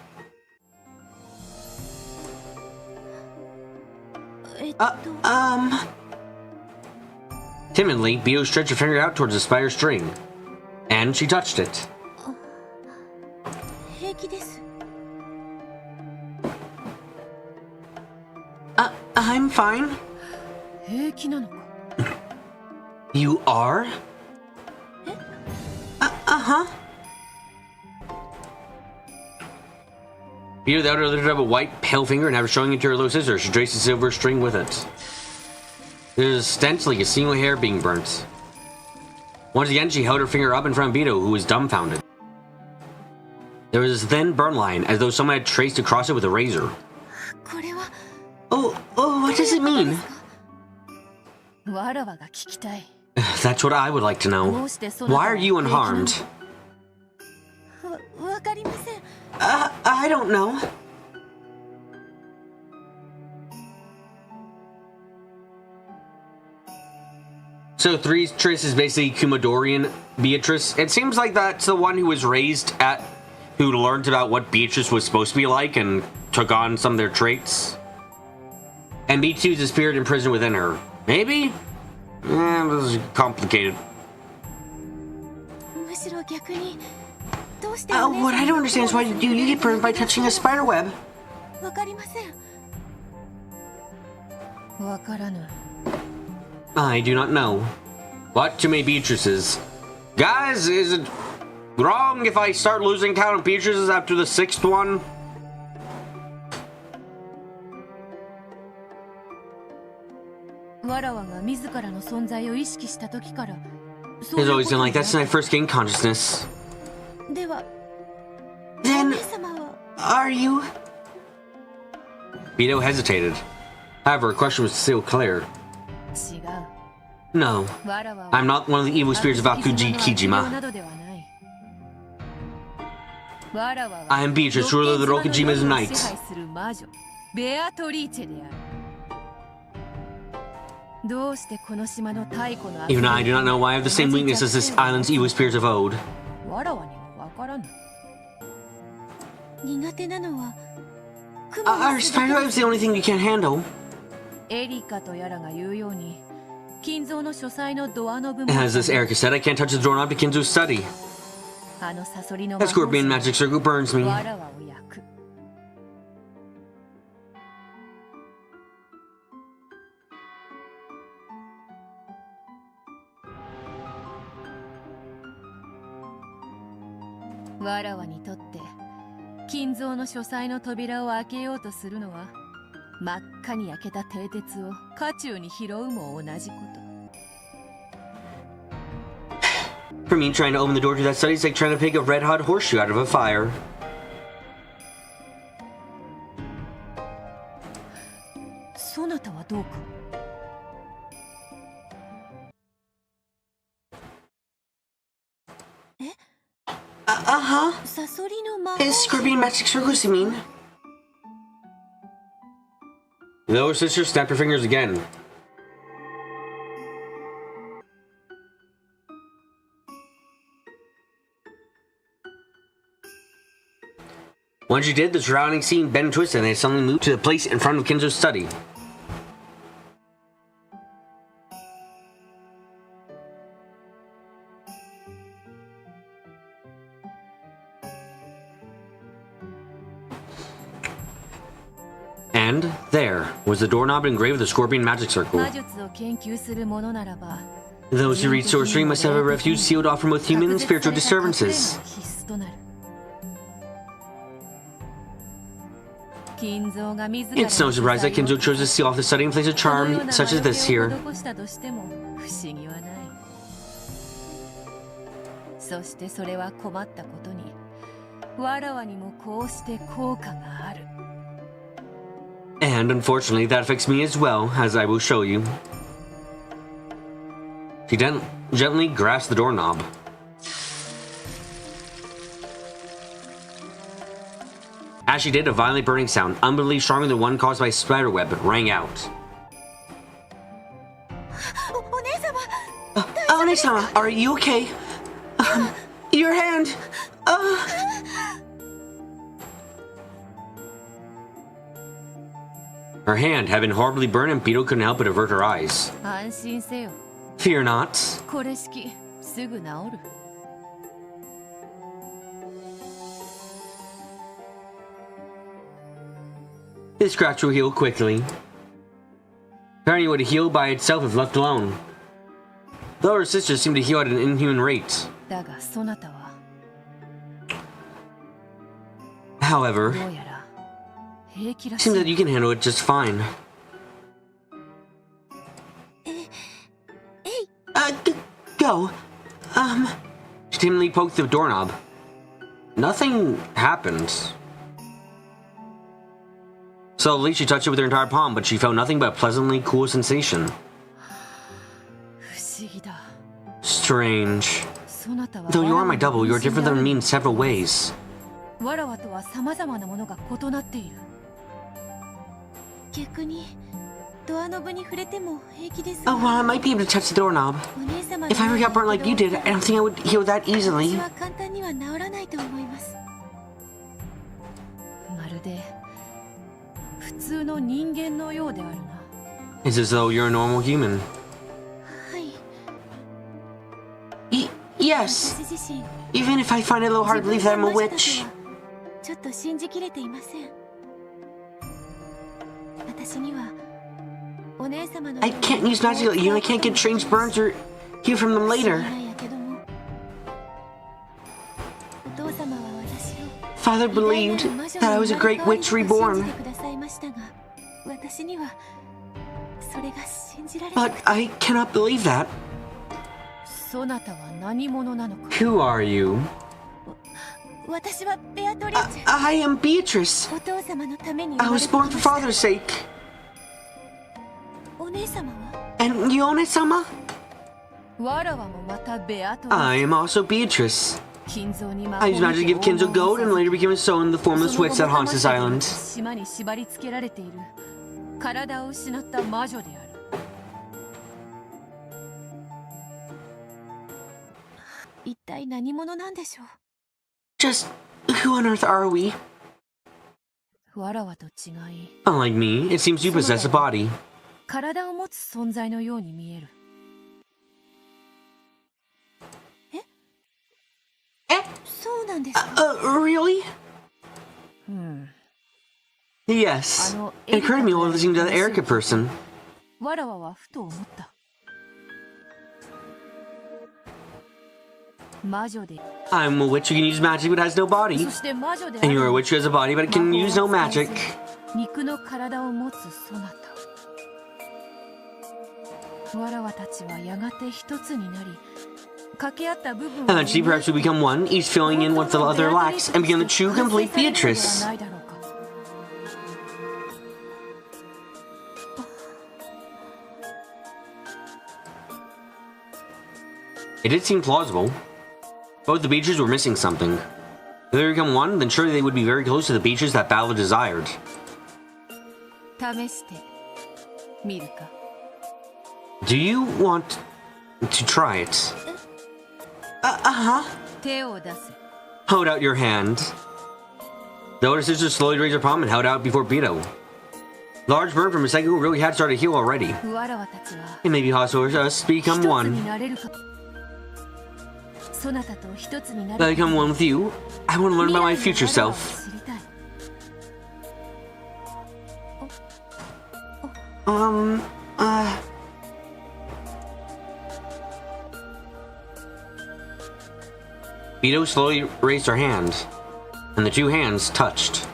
Timidly, Beto stretched her finger out towards the spider's string, and she touched it. I'm fine. You are? Uh-huh. Beto the Elder lifted up a white, pale finger and after showing it to her little sister, she traced the silver string with it. There's a stench like a single hair being burnt. Once again, she held her finger up in front of Beto, who was dumbfounded. There was a thin burn line, as though someone had traced across it with a razor. Oh, what does it mean? That's what I would like to know. Why are you unharmed? I don't know. So Beatrice is basically Kumadorian Beatrice. It seems like that's the one who was raised at, who learned about what Beatrice was supposed to be like and took on some of their traits. And B2 is a spirit imprisoned within her. Maybe? This is complicated. What I don't understand is why you get burned by touching a spider web. I do not know. What? Too many Beatrices. Guys, is it wrong if I start losing count of Beatrices after the 6th one? It's always been like that since I first gained consciousness. Then, are you? Vito hesitated. However, her question was still clear. No, I'm not one of the evil spirits of Akuji Kijima. I am Beatrice, ruler of the Rokujima's Knight. Even I do not know why I have the same weakness as this island's evil spirits of old. Our spider web is the only thing you can't handle. As this Erica said, I can't touch the doorknob to Kinzo's study. That scorpion magic circle burns me. For me, trying to open the door to that study is like trying to pick a red-hot horseshoe out of a fire. Is scorpion magic circles, you mean? The older sister snapped her fingers again. When she did, the surrounding scene bent and twisted, and they suddenly moved to the place in front of Kinzo's study. And there was the doorknob engraved with a scorpion magic circle. Those who read sorcery must have a refuge sealed off from both human and spiritual disturbances. It's no surprise that Kinzo chose to seal off the study and place a charm such as this here. And unfortunately, that affects me as well, as I will show you. She gently grasped the doorknob. As she did, a violent burning sound, unbelievably stronger than one caused by a spiderweb, rang out. One-sama, are you okay? Your hand! Her hand had been horribly burned and Beetle couldn't help but avert her eyes. Fear not. This scratch will heal quickly. Apparently it would heal by itself if left alone. Though her sisters seemed to heal at an inhuman rate. However, it seems that you can handle it just fine. Go. She timidly poked the doorknob. Nothing happened. Slowly, she touched it with her entire palm, but she felt nothing but a pleasantly cool sensation. Strange. Though you are my double, you are different than me in several ways. Oh, well, I might be able to touch the doorknob. If I ever got burnt like you did, I don't think I would heal that easily. It's as though you're a normal human. Yes. Even if I find it a little hard to believe that I'm a witch. I can't use magic like you, I can't get strange burns or hear from them later. Father believed that I was a great witch reborn. But I cannot believe that. Who are you? I am Beatrice. I was born for father's sake. And Yone-sama? I am also Beatrice. I used magic to give Kinzo gold and later became a soul in the formless witch that haunts this island. Just who on earth are we? Unlike me, it seems you possess a body. Really? Yes. It occurred to me while listening to the Erica person. I'm a witch who can use magic but has no body. And you're a witch who has a body but can use no magic. Eventually, perhaps we become one, each filling in what the other lacks, and become the true, complete Beatrice. It did seem plausible. Both the Beatrices were missing something. If they become one, then surely they would be very close to the Beatrice that Ballard desired. Do you want to try it? Hold out your hand. The older sister slowly raised her palm and held out before Beto. Large burn from a second who really had started to heal already. It may be possible for us to become one. If I become one with you, I want to learn about my future self. Beto slowly raised her hand, and the two hands touched.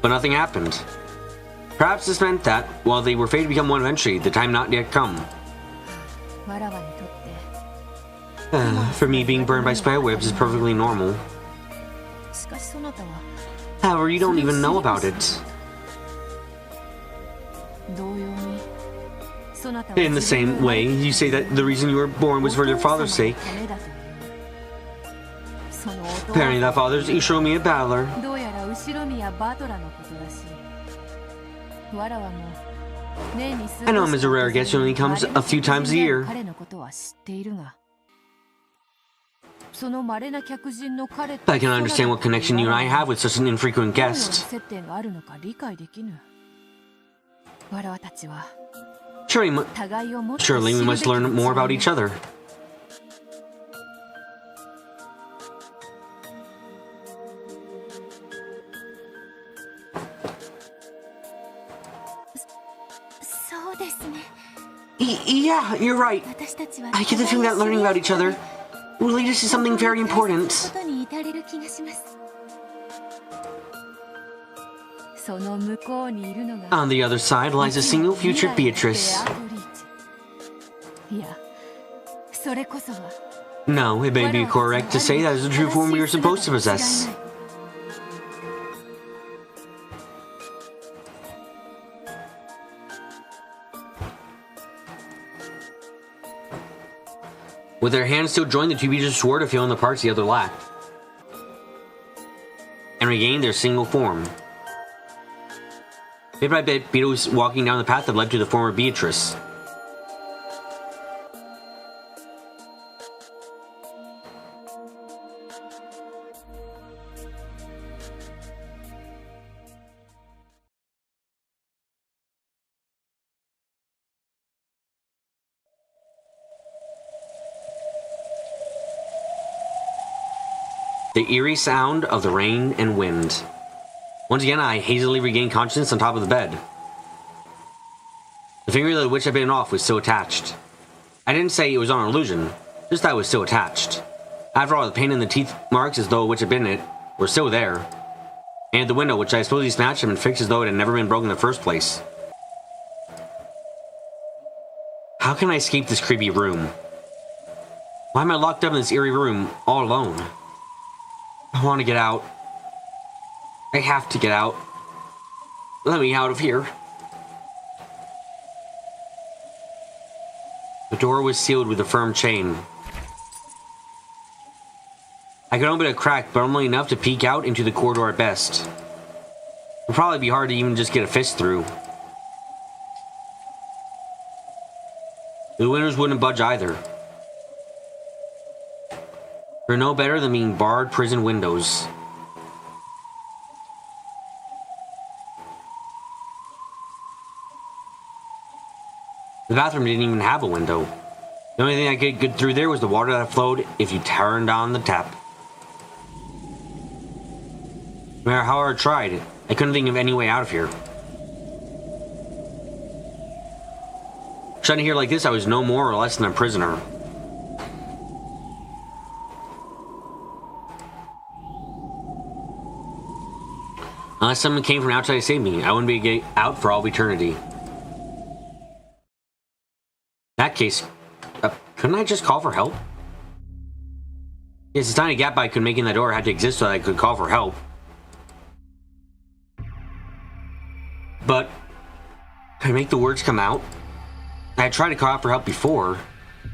But nothing happened. Perhaps this meant that, while they were fated to become one eventually, the time not yet come. For me, being burned by spiderwebs is perfectly normal. However, you don't even know about it. In the same way, you say that the reason you were born was for your father's sake. Apparently that father's Ishinomiya Battler. I know him as a rare guest who only comes a few times a year. But I can understand what connection you and I have with such an infrequent guest. Surely we must learn more about each other. Yeah, you're right. I get the feeling that learning about each other will lead us to something very important. On the other side lies a single future Beatrice. No, it may be correct to say that is the true form we are supposed to possess. With their hands still joined, the two Beatrices swore to fill in the parts the other lacked, and regain their single form. Bit by bit, Beto was walking down the path that led to the former Beatrice. The eerie sound of the rain and wind. Once again, I hazily regained consciousness on top of the bed. The finger that the witch had bitten off was still attached. I didn't say it was on an illusion, just that it was still attached. After all, the pain and the teeth marks as though a witch had bitten it were still there. And the window, which I supposedly smashed and fixed as though it had never been broken in the first place. How can I escape this creepy room? Why am I locked up in this eerie room, all alone? I want to get out. I have to get out. Let me out of here. The door was sealed with a firm chain. I could open a crack, but only enough to peek out into the corridor at best. It would probably be hard to even just get a fist through. The windows wouldn't budge either. They're no better than being barred prison windows. The bathroom didn't even have a window. The only thing I could get through there was the water that flowed if you turned on the tap. No matter how hard I tried, I couldn't think of any way out of here. Shut in here like this, I was no more or less than a prisoner. Unless someone came from outside to save me, I wouldn't be out for all of eternity. In that case, couldn't I just call for help? Yes, the tiny gap I could make in that door had to exist so that I could call for help. But could I make the words come out? I had tried to call out for help before,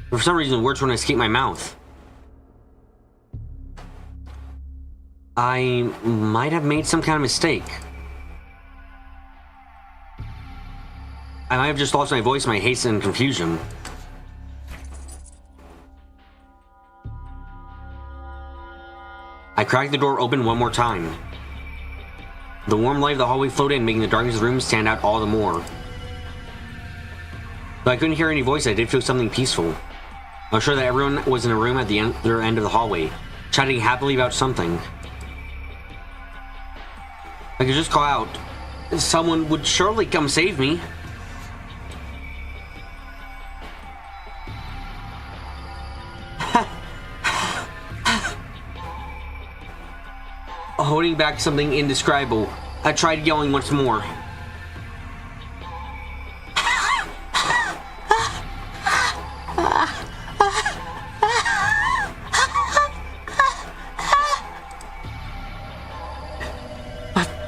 but for some reason the words wouldn't escape my mouth. I might have made some kind of mistake. I might have just lost my voice in my haste and confusion. I cracked the door open one more time. The warm light of the hallway flowed in, making the darkness of the room stand out all the more. Though I couldn't hear any voice, I did feel something peaceful. I was sure that everyone was in a room at the other end of the hallway, chatting happily about something. I could just call out. Someone would surely come save me. Holding back something indescribable, I tried yelling once more.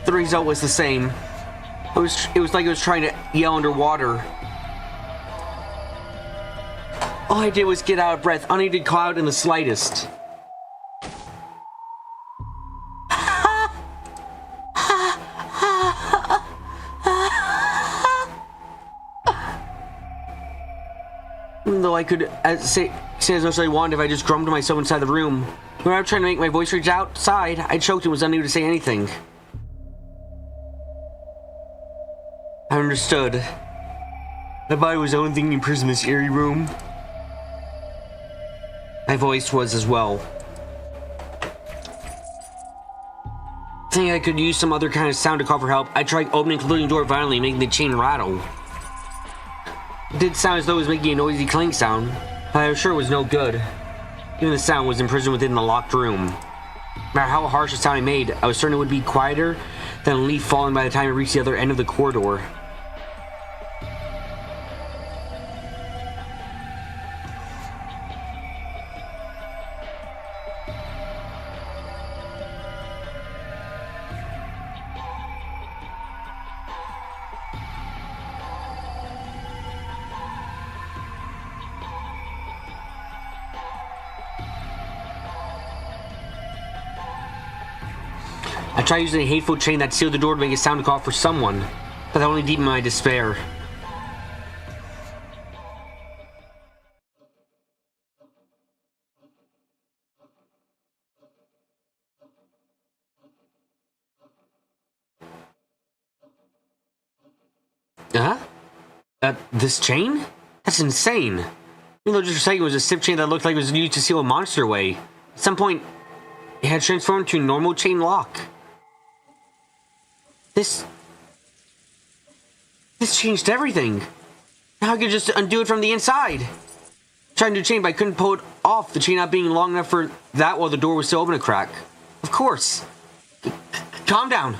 The result was the same. It was like I was trying to yell underwater. All I did was get out of breath, unable to call out in the slightest. Though I could say as much as I wanted if I just grumbled to myself inside the room. When I was trying to make my voice reach outside, I choked and was unable to say anything. I understood. My body was the only thing imprisoned in this eerie room. My voice was as well. Thinking I could use some other kind of sound to call for help, I tried opening and closing the door violently, making the chain rattle. It did sound as though it was making a noisy clang sound, but I was sure it was no good. Even the sound was imprisoned within the locked room. No matter how harsh the sound I made, I was certain it would be quieter than a leaf falling by the time it reached the other end of the corridor. I tried using a hateful chain that sealed the door to make a sound to call for someone, but that only deepened my despair. This chain? That's insane. Even though just for a second it was a stiff chain that looked like it was used to seal a monster away. At some point, It had transformed to a normal chain lock. This changed everything. Now I could just undo it from the inside. Trying to chain, but I couldn't pull it off, the chain not being long enough for that while the door was still open a crack. Of course. Calm down.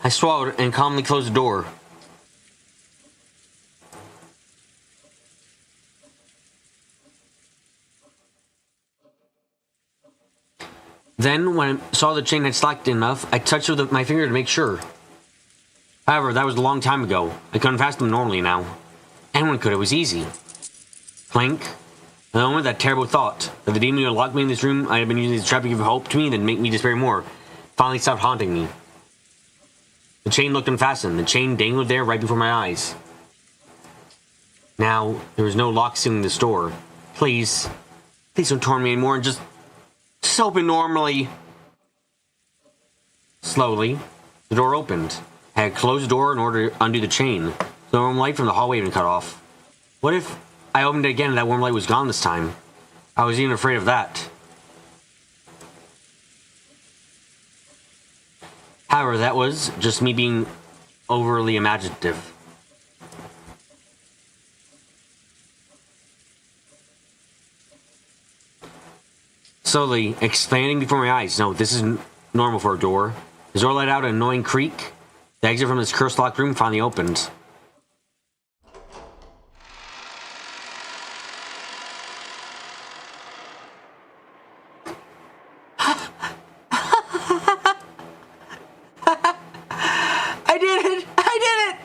I swallowed and calmly closed the door. Then, when I saw the chain had slacked enough, I touched it with my finger to make sure. However, that was a long time ago. I couldn't fasten them normally now. Anyone could, it was easy. Clank. The moment that terrible thought that the demon who locked me in this room I had been using as a trap to give hope to me and then make me despair more finally stopped haunting me. The chain looked unfastened. The chain dangled there right before my eyes. Now, there was no lock sealing this door. Please don't torment me anymore and just open normally. Slowly, the door opened. I had closed the door in order to undo the chain. The warm light from the hallway had been cut off. What if I opened it again and that warm light was gone this time? I was even afraid of that. However, that was just me being overly imaginative. Slowly expanding before my eyes. No, this isn't normal for a door. The door let out an annoying creak. The exit from this cursed locked room finally opened. I did it!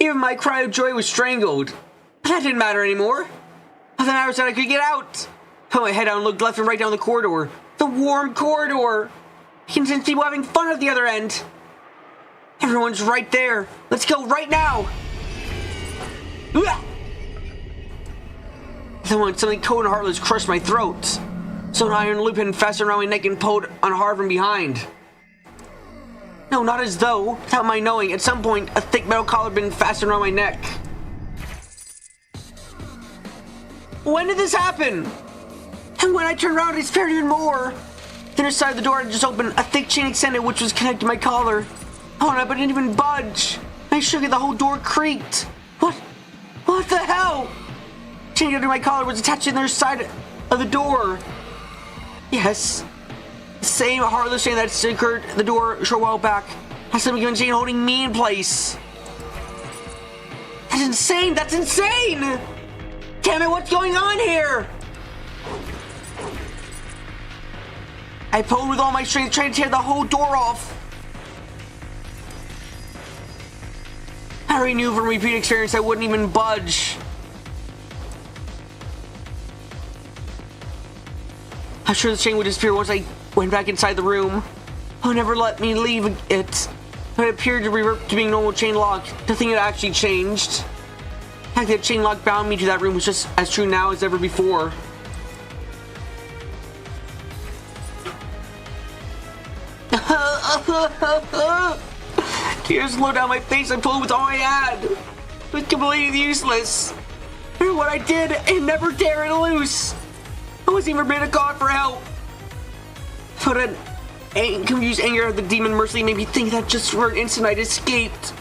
Even my cry of joy was strangled. But that didn't matter anymore. All that matters that I could get out. Put my head down and looked left and right down the corridor. The warm corridor! I can sense people having fun at the other end. Everyone's right there. Let's go right now! Then something cold and heartless crushed my throat. So an iron loop had fastened around my neck and pulled on hard from behind. No, not as though, without my knowing, at some point a thick metal collar had been fastened around my neck. When did this happen? And when I turned around, I despaired even more. The other side of the door had just opened, a thick chain extended which was connected to my collar. Oh no, but it didn't even budge. I shook it, the whole door creaked. What the hell? The chain under my collar was attached to the other side of the door. Yes. The same heartless chain that secured the door a short while back. Has some given chain holding me in place. That's insane! That's insane! Damn it, what's going on here? I pulled with all my strength, trying to tear the whole door off. I already knew from repeat experience I wouldn't even budge. I'm sure the chain would disappear once I went back inside the room. Oh, never let me leave it. But it appeared to revert to being normal chain lock. Nothing had actually changed. The fact that chain lock bound me to that room was just as true now as ever before. Tears flowed down my face. I pulled with all I had. It was completely useless. And what I did, I never tear it loose. I wasn't even made a call for help. But an confused anger of the demon mercilessly made me think that just for an instant I'd escaped.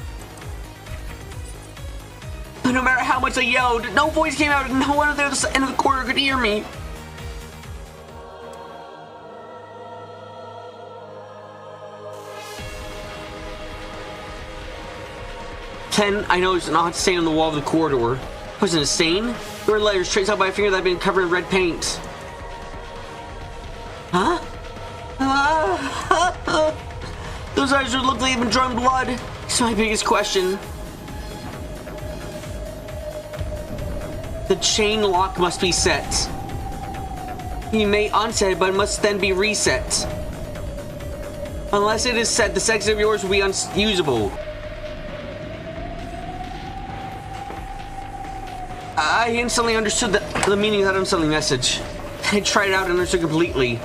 But no matter how much I yelled, no voice came out and no one at the other end of the corridor could hear me. Then I noticed an odd stain on the wall of the corridor. Wasn't it a stain? There were letters traced out by a finger that had been covered in red paint. Huh? Those eyes would look like they've been drawn blood. It's my biggest question. The chain lock must be set. You may unset it, but it must then be reset. Unless it is set, the section of yours will be unusable. I instantly understood the meaning of that unsettling message. I tried it out and understood completely.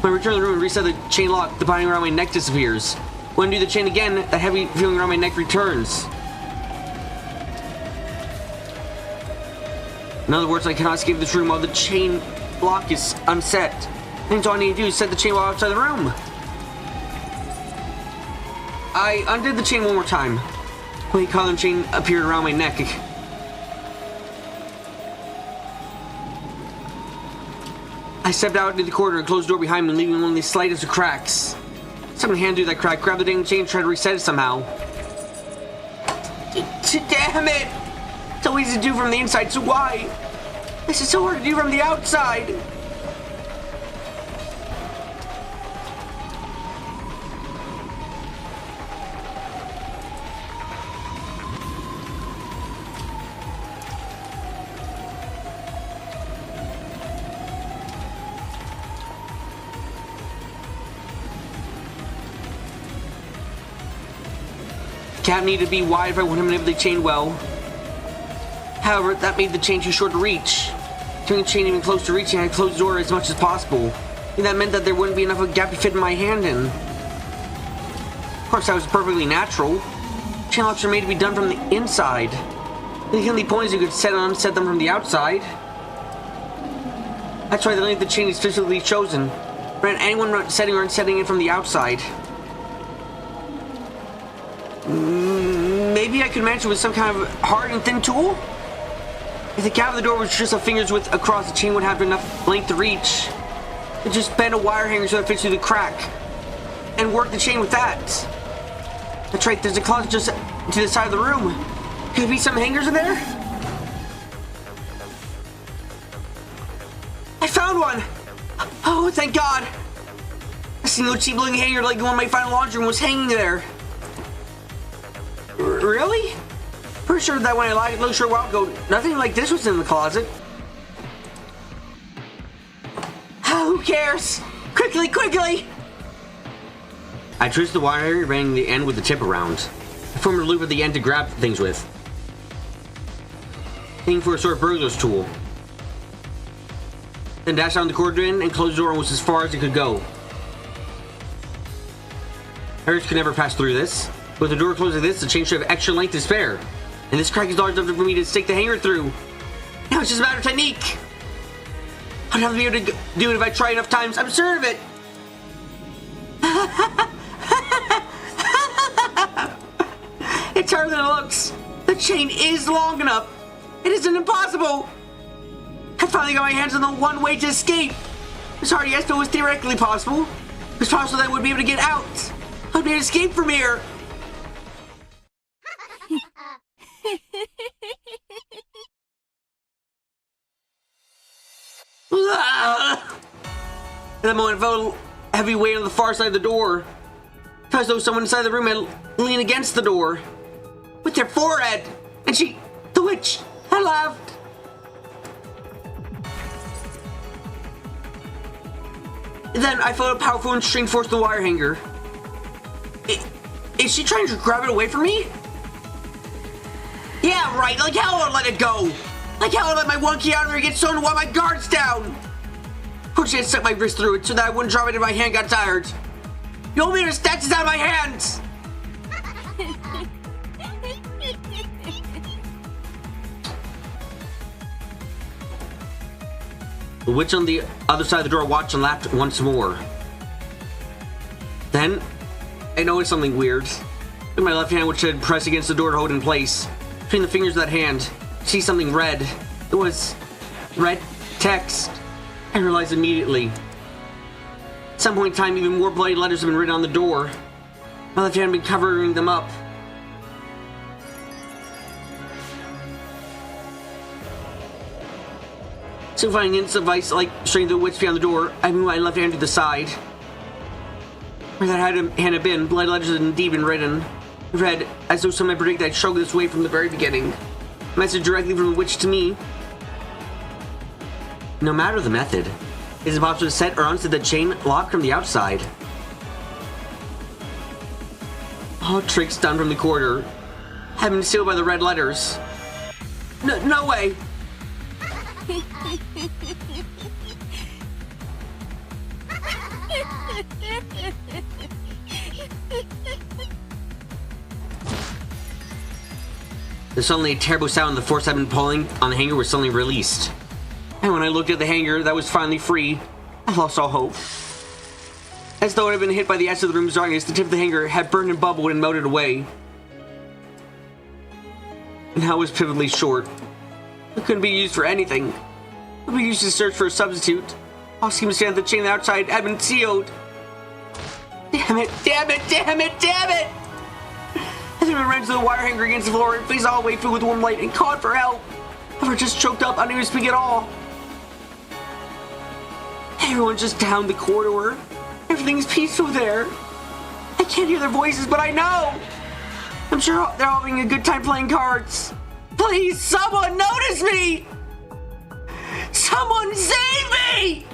When I return to the room and reset the chain lock, the binding around my neck disappears. When I do the chain again, that heavy feeling around my neck returns. In other words, I cannot escape this room while the chain lock is unset. And all I need to do is set the chain while outside the room. I undid the chain one more time. When the collar chain appeared around my neck. I stepped out into the corridor and closed the door behind me, leaving only the slightest of cracks. Someone hand through that crack, grab the dang chain, and try to reset it somehow. Damn it! It's so easy to do from the inside, so why? This is so hard to do from the outside. Cap needed to be wide if I want him to manipulate the chain well. However, that made the chain too short to reach. Turning the chain even close to reaching, I closed the door as much as possible. And that meant that there wouldn't be enough of a gap to fit my hand in. Of course, that was perfectly natural. Chain locks are made to be done from the inside. The only point is you could set and unset them from the outside. That's why the length of the chain is specifically chosen. Prevent anyone setting or unsetting it from the outside. Maybe I could manage it with some kind of hard and thin tool? If the cap of the door was just a finger's width across, the chain would have enough length to reach. I'd just bend a wire hanger so it fits through the crack. And work the chain with that. That's right, there's a closet just to the side of the room. Could there be some hangers in there? I found one! Oh, thank God! A single cheap looking hanger like the one my final laundry room was hanging there. Really? Pretty sure that when I looked sure a while ago, nothing like this was in the closet. Oh, who cares? Quickly, quickly! I twisted the wire, running the end with the tip around. I formed a loop at the end to grab things with. Aiming for a sort of burglar's tool. Then dashed down the corridor and closed the door and was as far as it could go. Harris could never pass through this. With the door closed like this, the chain should have extra length to spare. And this crack is large enough for me to stick the hanger through. Now it's just a matter of technique. I'd have to be able to do it if I try enough times. I'm sure of it. It's harder than it looks. The chain is long enough. It isn't impossible. I finally got my hands on the one way to escape. It's hard, yes, but it was theoretically possible. It was possible that I would be able to get out. I'd be able to escape from here. At that moment, I felt a heavy weight on the far side of the door. It felt as though someone inside the room had leaned against the door with their forehead. And the witch, had laughed. Then I felt a powerful and string force the wire hanger. Is she trying to grab it away from me? Yeah, right. Like hell I'll let it go. Like hell I'll let my one key out of her get sewn while my guard's down. Fortunately, I stuck my wrist through it so that I wouldn't drop it if my hand got tired. You want me to snatch this out of my hands? The witch on the other side of the door watched and laughed once more. Then, I noticed something weird. With my left hand, which had pressed against the door to hold it in place. Between the fingers of that hand, I see something red. It was red text. I realized immediately. At some point in time, even more bloody letters have been written on the door. My left hand had been covering them up. So finding an instant device like showing the witch behind the door, I moved my left hand to the side. Where that hand had been, blood letters had indeed been written. It read, as though someone had predicted I'd struggle this way from the very beginning. A message directly from the witch to me. No matter the method, it is possible to set or unset the chain lock from the outside. All tricks done from the corridor have been sealed by the red letters. No way! There's suddenly a terrible sound and the force I've been pulling on the hanger was suddenly released. And when I looked at the hanger that was finally free, I lost all hope. As though it had been hit by the acid of the room's darkness, the tip of the hanger had burned and bubbled and melted away. And now it was pivotal short. It couldn't be used for anything. It would be used to search for a substitute. All seemed to stand at the chain outside had been sealed. Damn it, damn it, damn it, damn it! As I ran to the wire hanger against the floor and faced all the way filled with warm light and called for help. I was just choked up, I didn't even speak at all. Everyone's just down the corridor. Everything's peaceful there. I can't hear their voices, but I know. I'm sure they're all having a good time playing cards. Please, someone notice me! Someone save me!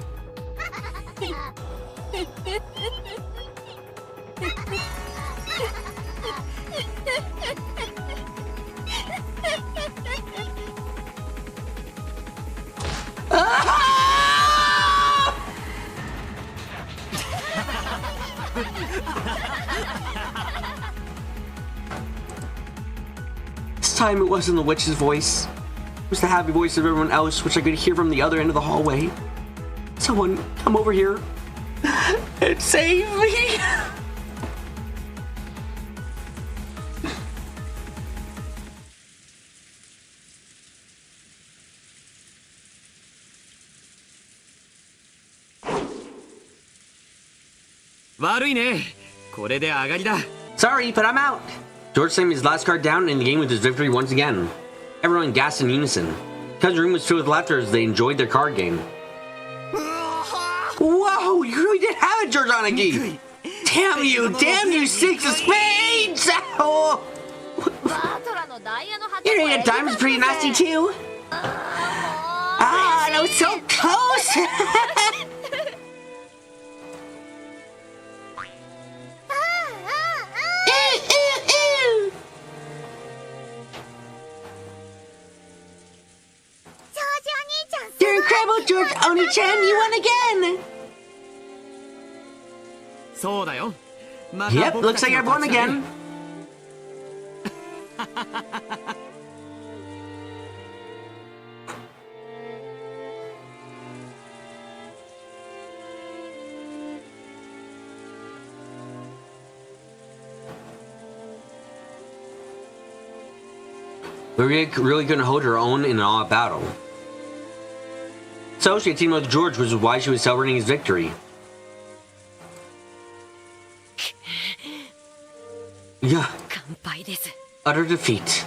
This time it wasn't the witch's voice. It was the happy voice of everyone else, which I could hear from the other end of the hallway. Someone come over here and save me! Sorry, but I'm out. George slammed his last card down and the game with his victory once again. Everyone gasped in unison. Cousin's room was filled with laughter as they enjoyed their card game. Whoa, you really did have it, George Anagi! Damn you, six of spades! Oh. Your 8 of diamonds is pretty nasty too. Ah, that was so close! You're incredible, George Oni-chan! You won again! Yep, looks like I've won again. Maria really couldn't hold her own in an all-out battle. So she had teamed up with George, which is why she was celebrating his victory. Yeah. Utter defeat.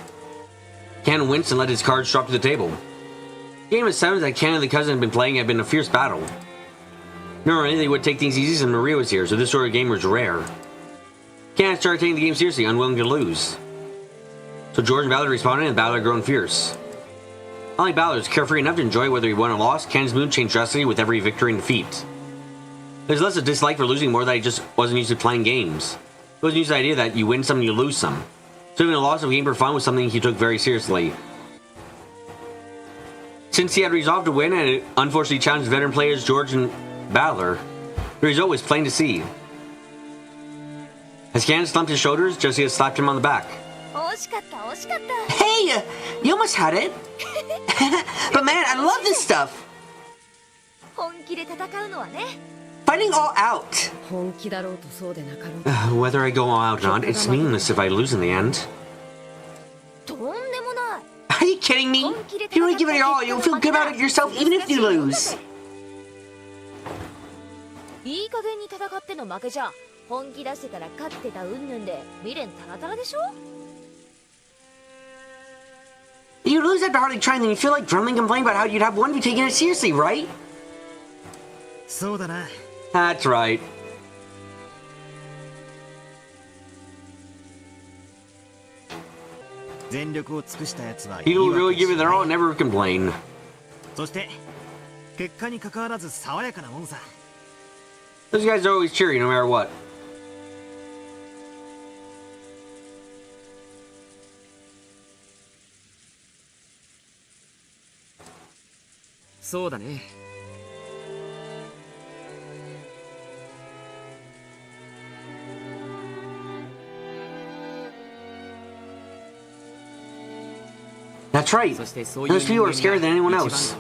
Ken winced and let his cards drop to the table. The game of sevens that Ken and the cousin had been playing had been a fierce battle. Normally they would take things easy since Maria was here, so this sort of game was rare. Ken had started taking the game seriously, unwilling to lose. So George and Ballard responded and the battle had grown fierce. Unlike Ballard was carefree enough to enjoy whether he won or lost, Ken's mood changed drastically with every victory and defeat. There's less a dislike for losing, more that he just wasn't used to playing games. He wasn't used to the idea that you win some, you lose some. So even a loss of a game for fun was something he took very seriously. Since he had resolved to win and unfortunately challenged veteran players George and Ballard, the result was plain to see. As Ken slumped his shoulders, Jessie had slapped him on the back. Hey! You almost had it! But man, I love this stuff! Fighting all out! Whether I go all out or not, it's meaningless if I lose in the end. Are you kidding me? If you really give it your all, you'll feel good about it yourself even if you lose. You lose after hardly trying, then you feel like grumbling and complaining about how you'd have won if you taken it seriously, right? That's right. People who really give it their all never complain. Those guys are always cheery no matter what. That's right. Those people are scarier than anyone else.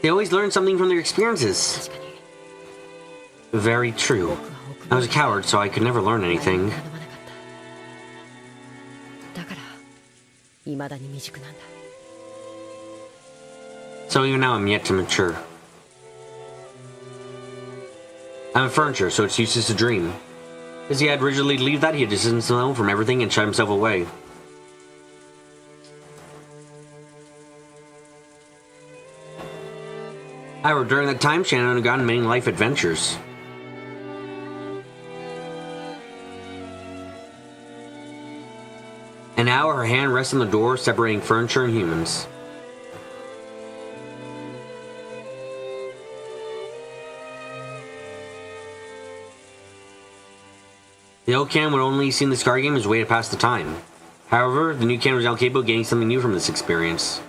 They always learn something from their experiences. Very true. I was a coward, so I could never learn anything. So even now I'm yet to mature. I'm a furniture, so it's useless to dream. As he had rigidly leave that, he had distanced himself from everything and shut himself away. However, during that time, Shannon undergone many life adventures. And now her hand rests on the door separating furniture and humans. The old Ken would only seen this card game as a way to pass the time. However, the new Ken was now capable of gaining something new from this experience.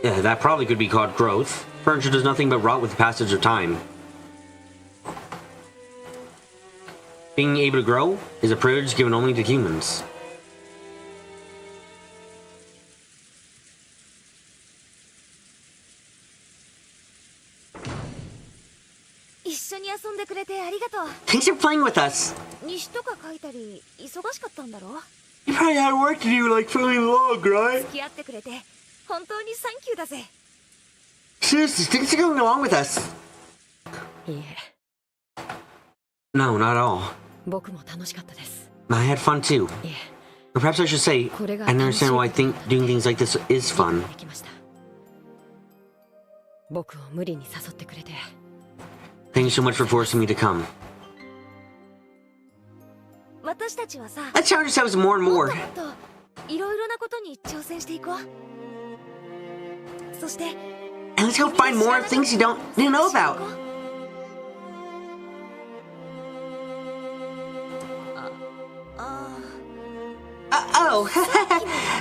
Yeah, that probably could be called growth. Furniture does nothing but rot with the passage of time. Being able to grow is a privilege given only to humans. Thanks for playing with us. You probably had work to do, like filling the log, right? Seriously, thanks for going along with us. No, not at all. I had fun too. Or perhaps I should say, I understand why I think doing things like this is fun. Thank you so much for forcing me to come. Let's challenge ourselves more and more. And let's go find more things you don't know about.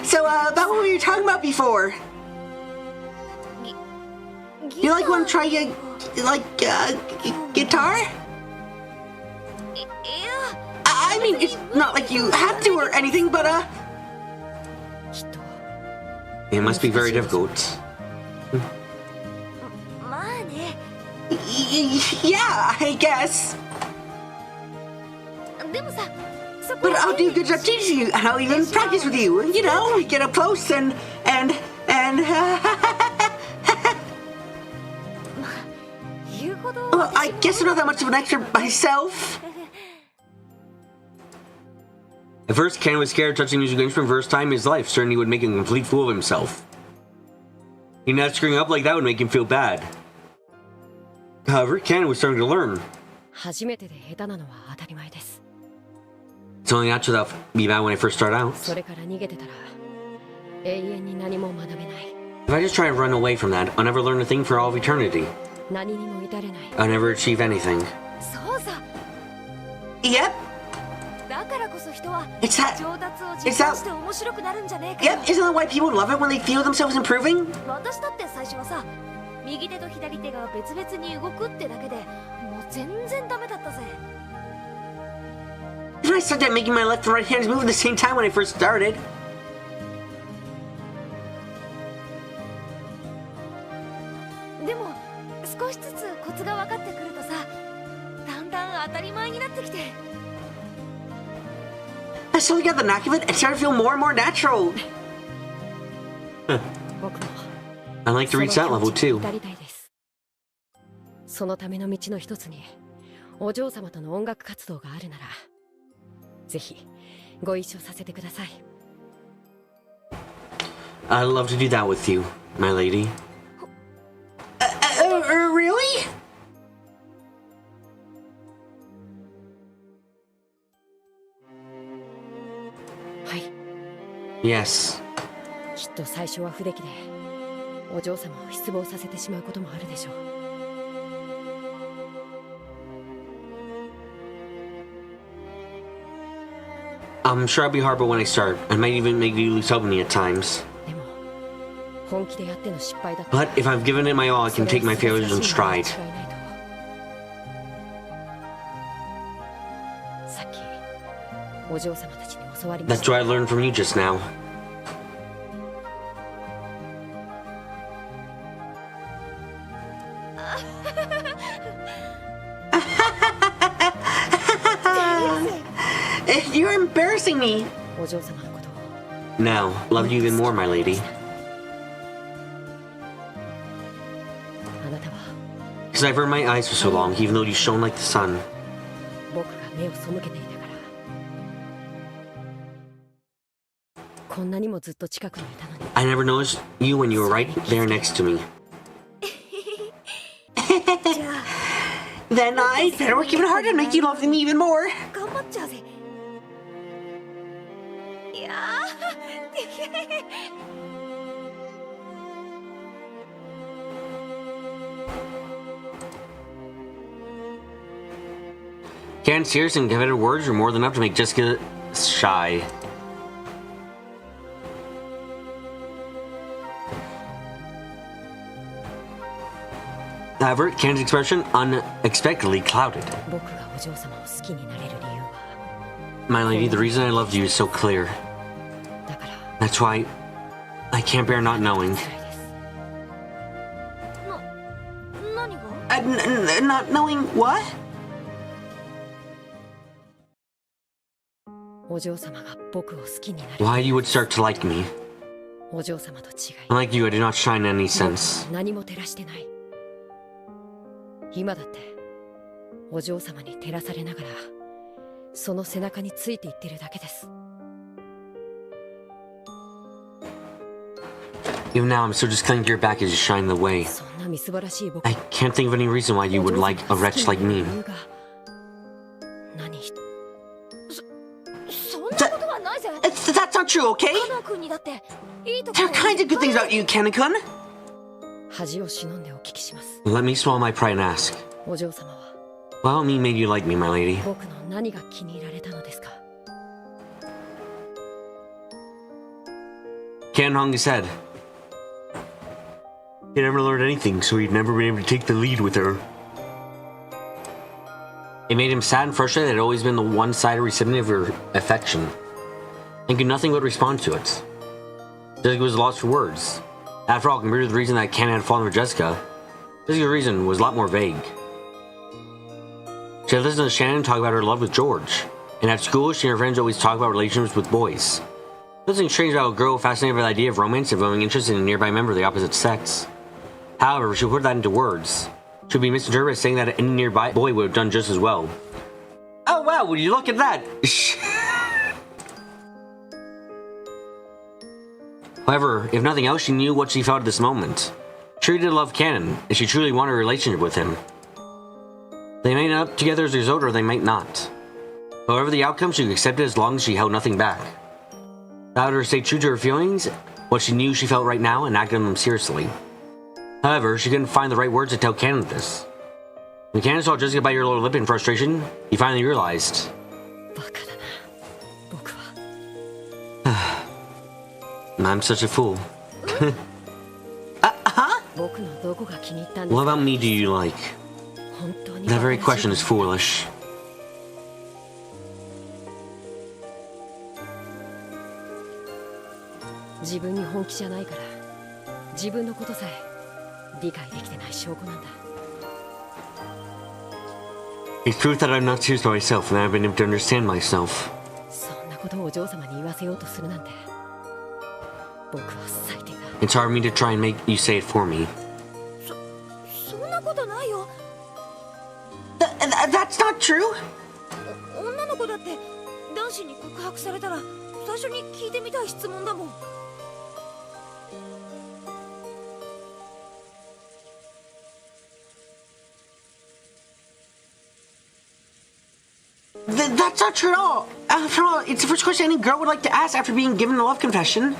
So, about what we were talking about before. You want to try guitar? I mean, it's not like you have to or anything, but, it must be very difficult. Yeah, I guess. But I'll do a good job teaching you, and I'll even practice with you. You know, we get up close and well, I guess I'm not that much of an expert myself. At first, Ken was scared touching musical instrument for the first time in his life, certain he would make a complete fool of himself. He knew that screwing up like that would make him feel bad. However, Ken was starting to learn. It's only natural that would be bad when I first start out. If I just try to run away from that, I'll never learn a thing for all of eternity. I'll never achieve anything. Yep. It's that. Yep, isn't that why people love it when they feel themselves improving? Even I started making my left and right hands move at the same time when I first started. I slowly got the knack of it and started to feel more and more natural. I'd like to reach that level too. I'd love to do that with you, my lady. Really? Yes. I'm sure I'll be hard, but when I start, I might even make you lose hope in me at times. But if I've given it my all, I can take my failures in stride. That's what I learned from you just now. You're embarrassing me! Now, love you even more, my lady. Because I've earned my eyes for so long, even though you shone like the sun. I never noticed you when you were right there next to me. Then I'd better work even harder to make you love me even more. Can't serious and competitive words are more than enough to make Jessica shy. However, Ken's expression unexpectedly clouded. My lady, the reason I loved you is so clear. That's why I can't bear not knowing. Not knowing what? Why you would start to like me. Unlike you, I do not shine in any sense. Even now, I'm still just clinging to your back as you shine the way. I can't think of any reason why you would like a wretch like me. That's not true, okay? There are kinds of good things about you, Kana-kun. Let me swallow my pride and ask. What me made you like me, my lady? Ken hung his head. He never learned anything, so he'd never been able to take the lead with her. It made him sad and frustrated that he'd always been the one-sided recipient of her affection, and could nothing but respond to it. Jessica was lost for words. After all, compared to the reason that Ken had fallen for Jessica's reason was a lot more vague. She had listened to Shannon talk about her love with George, and at school, she and her friends always talk about relationships with boys. Nothing strange about a girl fascinated by the idea of romance and showing interest in a nearby member of the opposite sex. However, she put that into words. She would be misinterpreted as saying that any nearby boy would have done just as well. Oh wow, would you look at that? However, if nothing else, she knew what she felt at this moment. She did love Cannon, and she truly wanted a relationship with him. They might end up together as a result, or they might not. However the outcome, she could accept it as long as she held nothing back. Allowed her to stay true to her feelings, what she knew she felt right now, and acted on them seriously. However, she couldn't find the right words to tell Cannon this. When Cannon saw Jessica bite her lower lip in frustration, he finally realized. I'm such a fool. What about me do you like? That very question is foolish. It's proof that I'm not serious about myself and I've been able to understand myself. It's hard for me to try and make you say it for me. That's not true! That's not true at all! After all, it's the first question any girl would like to ask after being given a love confession.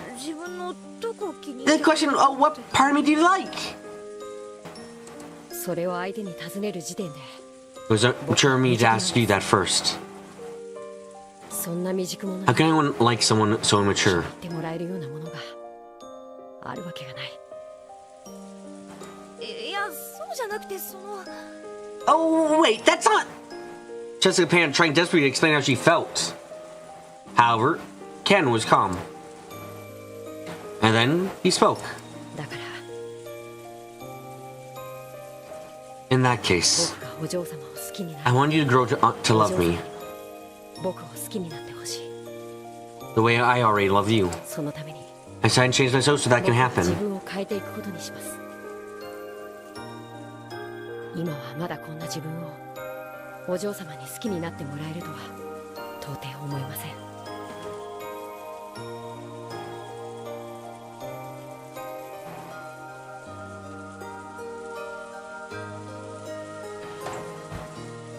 The question, what part of me do you like? It was up to me to ask you that first. How can anyone like someone so immature? Oh, wait, that's not... Jessica Pan trying desperately to explain how she felt. However, Ken was calm. And then he spoke. In that case, I want you to grow to love me. The way I already love you. I decided to change myself so that can happen.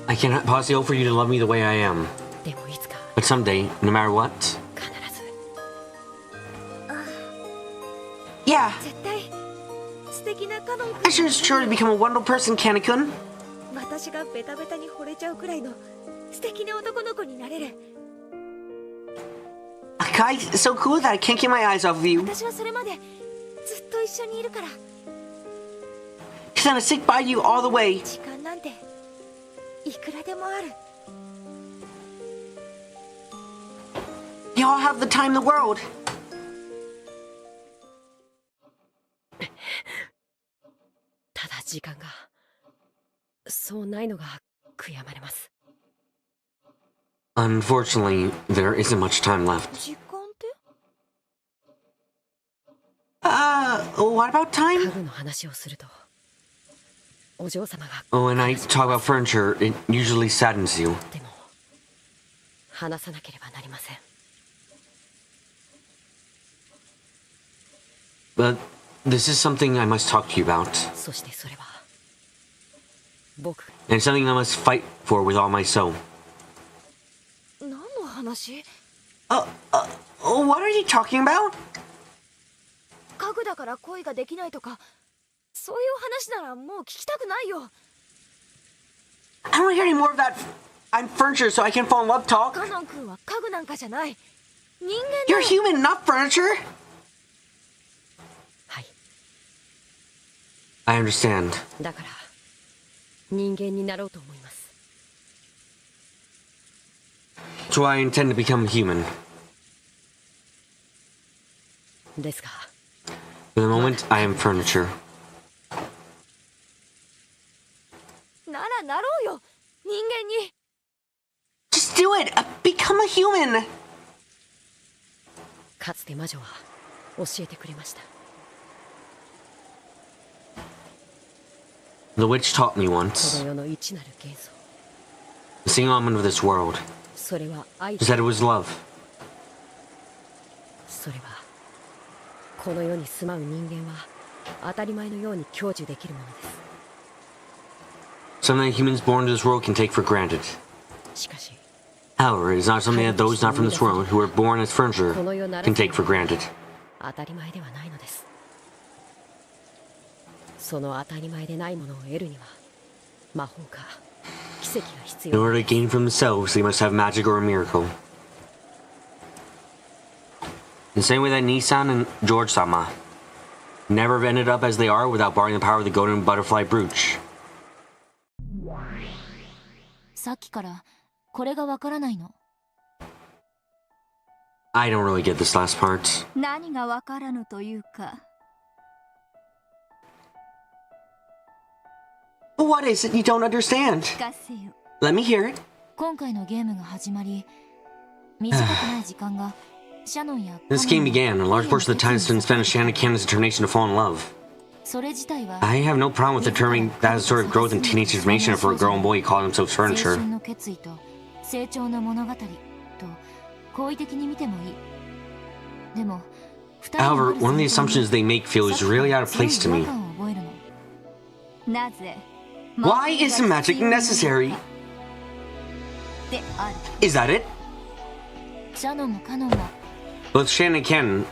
I cannot possibly hope for you to love me the way I am. But someday, no matter what... Yeah! I should sure to become a wonderful person, Kanekun. A guy is so cool that I can't keep my eyes off of you. Cause I'm gonna stick by you all the way. You all have the time in the world. Unfortunately, there isn't much time left. What about time? Oh, when I talk about furniture, it usually saddens you. But this is something I must talk to you about. And something I must fight for with all my soul. What are you talking about? I don't want to hear any more of that I'm furniture so I can fall in love talk. You're human, not furniture. I understand. So I intend to become human. For the moment, I am furniture. Just do it! Become a human! The witch taught me once. The single element of this world. She said it was love. Something that humans born to this world can take for granted. However, it is not something that those not from this world who are born as furniture can take for granted. In order to gain from themselves, they must have magic or a miracle. In the same way that Nissan and George-sama never have ended up as they are without borrowing the power of the golden butterfly brooch. I don't really get this last part. What is it you don't understand? Let me hear it. This game began, a large portion of the time spent on Shannon Cannon's determination to fall in love. I have no problem with determining that as a sort of growth and teenage information for a girl and boy who call themselves furniture. However, one of the assumptions they make feels really out of place to me. Why is magic necessary? Is that it? Both Shannon and Ken...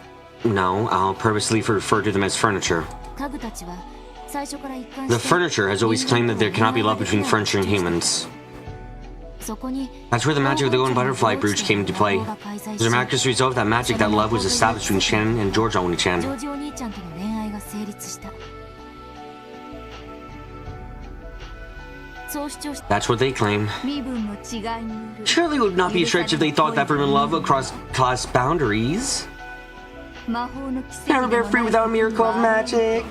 No, I'll purposely refer to them as furniture. The furniture has always claimed that there cannot be love between furniture and humans. That's where the magic of the golden butterfly brooch came into play. It was a miraculous result of that magic that love was established between Shannon and George Oni-chan. That's what they claim. Surely it would not be a stretch if they thought that forbidden love across class boundaries. Never been free without a miracle of magic.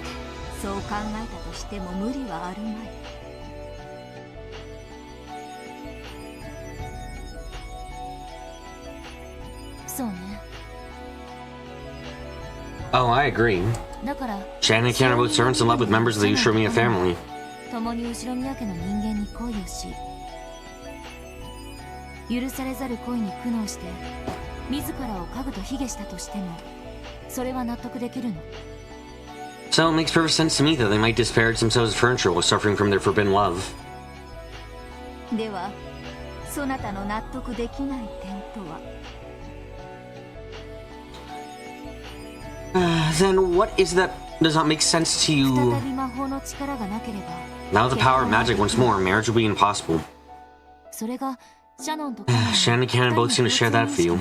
Oh, I agree. Shannon and Ken are both servants in love with members of the Ushiromiya family. So it makes perfect sense to me that they might disparage themselves as furniture while suffering from their forbidden love. Then what is that does not make sense to you? Now the power of magic once more, marriage will be impossible. Shannon and Cannon both seem to share that view.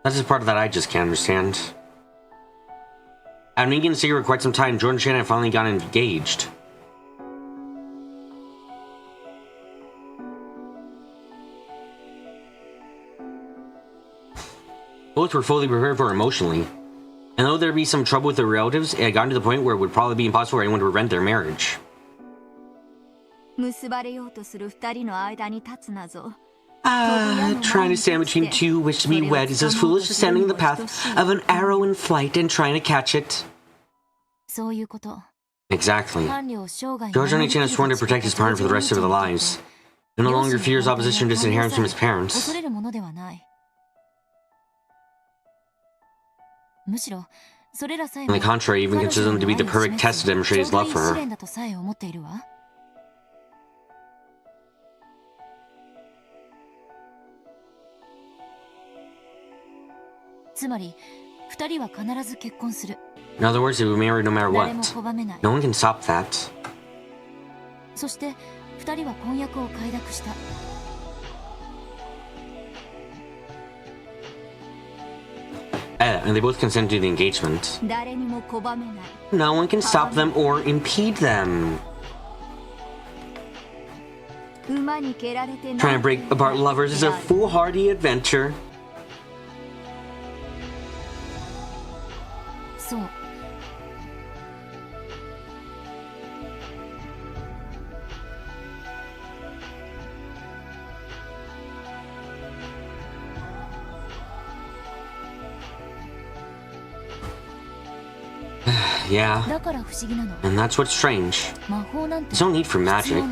That's the part that I just can't understand. After being together for quite some time, George and Shannon finally got engaged. Both were fully prepared for it emotionally. And though there'd be some trouble with their relatives, it had gotten to the point where it would probably be impossible for anyone to prevent their marriage. Trying to stand between two who wish to be wed is as foolish as standing in the path of an arrow in flight and trying to catch it. Exactly. George Oni-chan has sworn to protect his partner for the rest of their lives. He no longer fears opposition or disinheritance from his parents. On the contrary, even considers them to be the perfect test to demonstrate his love for her. In other words, they will marry no matter what. No one can stop that. And they both consent to the engagement. No one can stop them or impede them. Trying to break apart lovers is a foolhardy adventure. Yeah, and that's what's strange. There's no need for magic.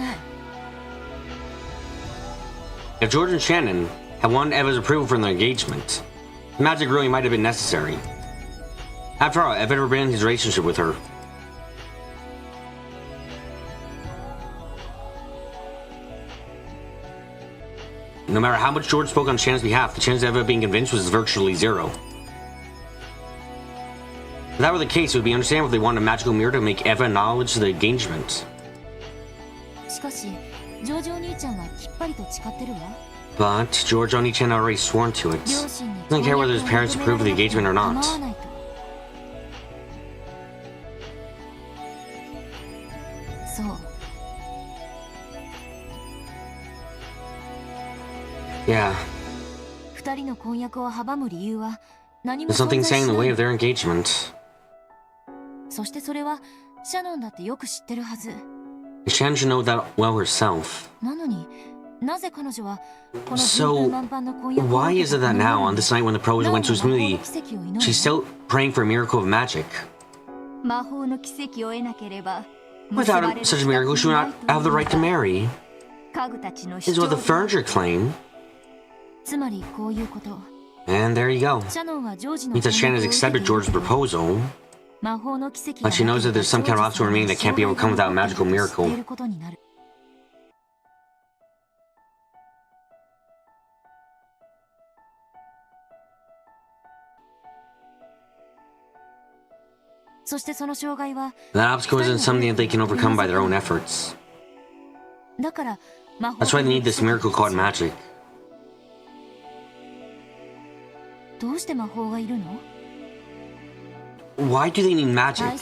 If George and Shannon had wanted Eva's approval for their engagement, magic really might have been necessary. After all, Eva never been in his relationship with her. No matter how much George spoke on Shannon's behalf, the chance of Eva being convinced was virtually zero. If that were the case, it would be understandable if they wanted a magical mirror to make Eva acknowledge the engagement. But George Oni-chan had already sworn to it. He doesn't care whether his parents approve of the engagement or not. Yeah. There's something saying in the way of their engagement. Shannon should know that well herself. So, why is it that now, on this night when the proposal went so smoothly, she's still praying for a miracle of magic? Without such a miracle, she would not have the right to marry. This is what the furniture claim. And there you go. Means that Shannon has accepted George's proposal, but she knows that there's some kind of obstacle remaining that can't be overcome without a magical miracle. That obstacle isn't something that they can overcome by their own efforts. That's why they need this miracle called magic. Why do they need magic?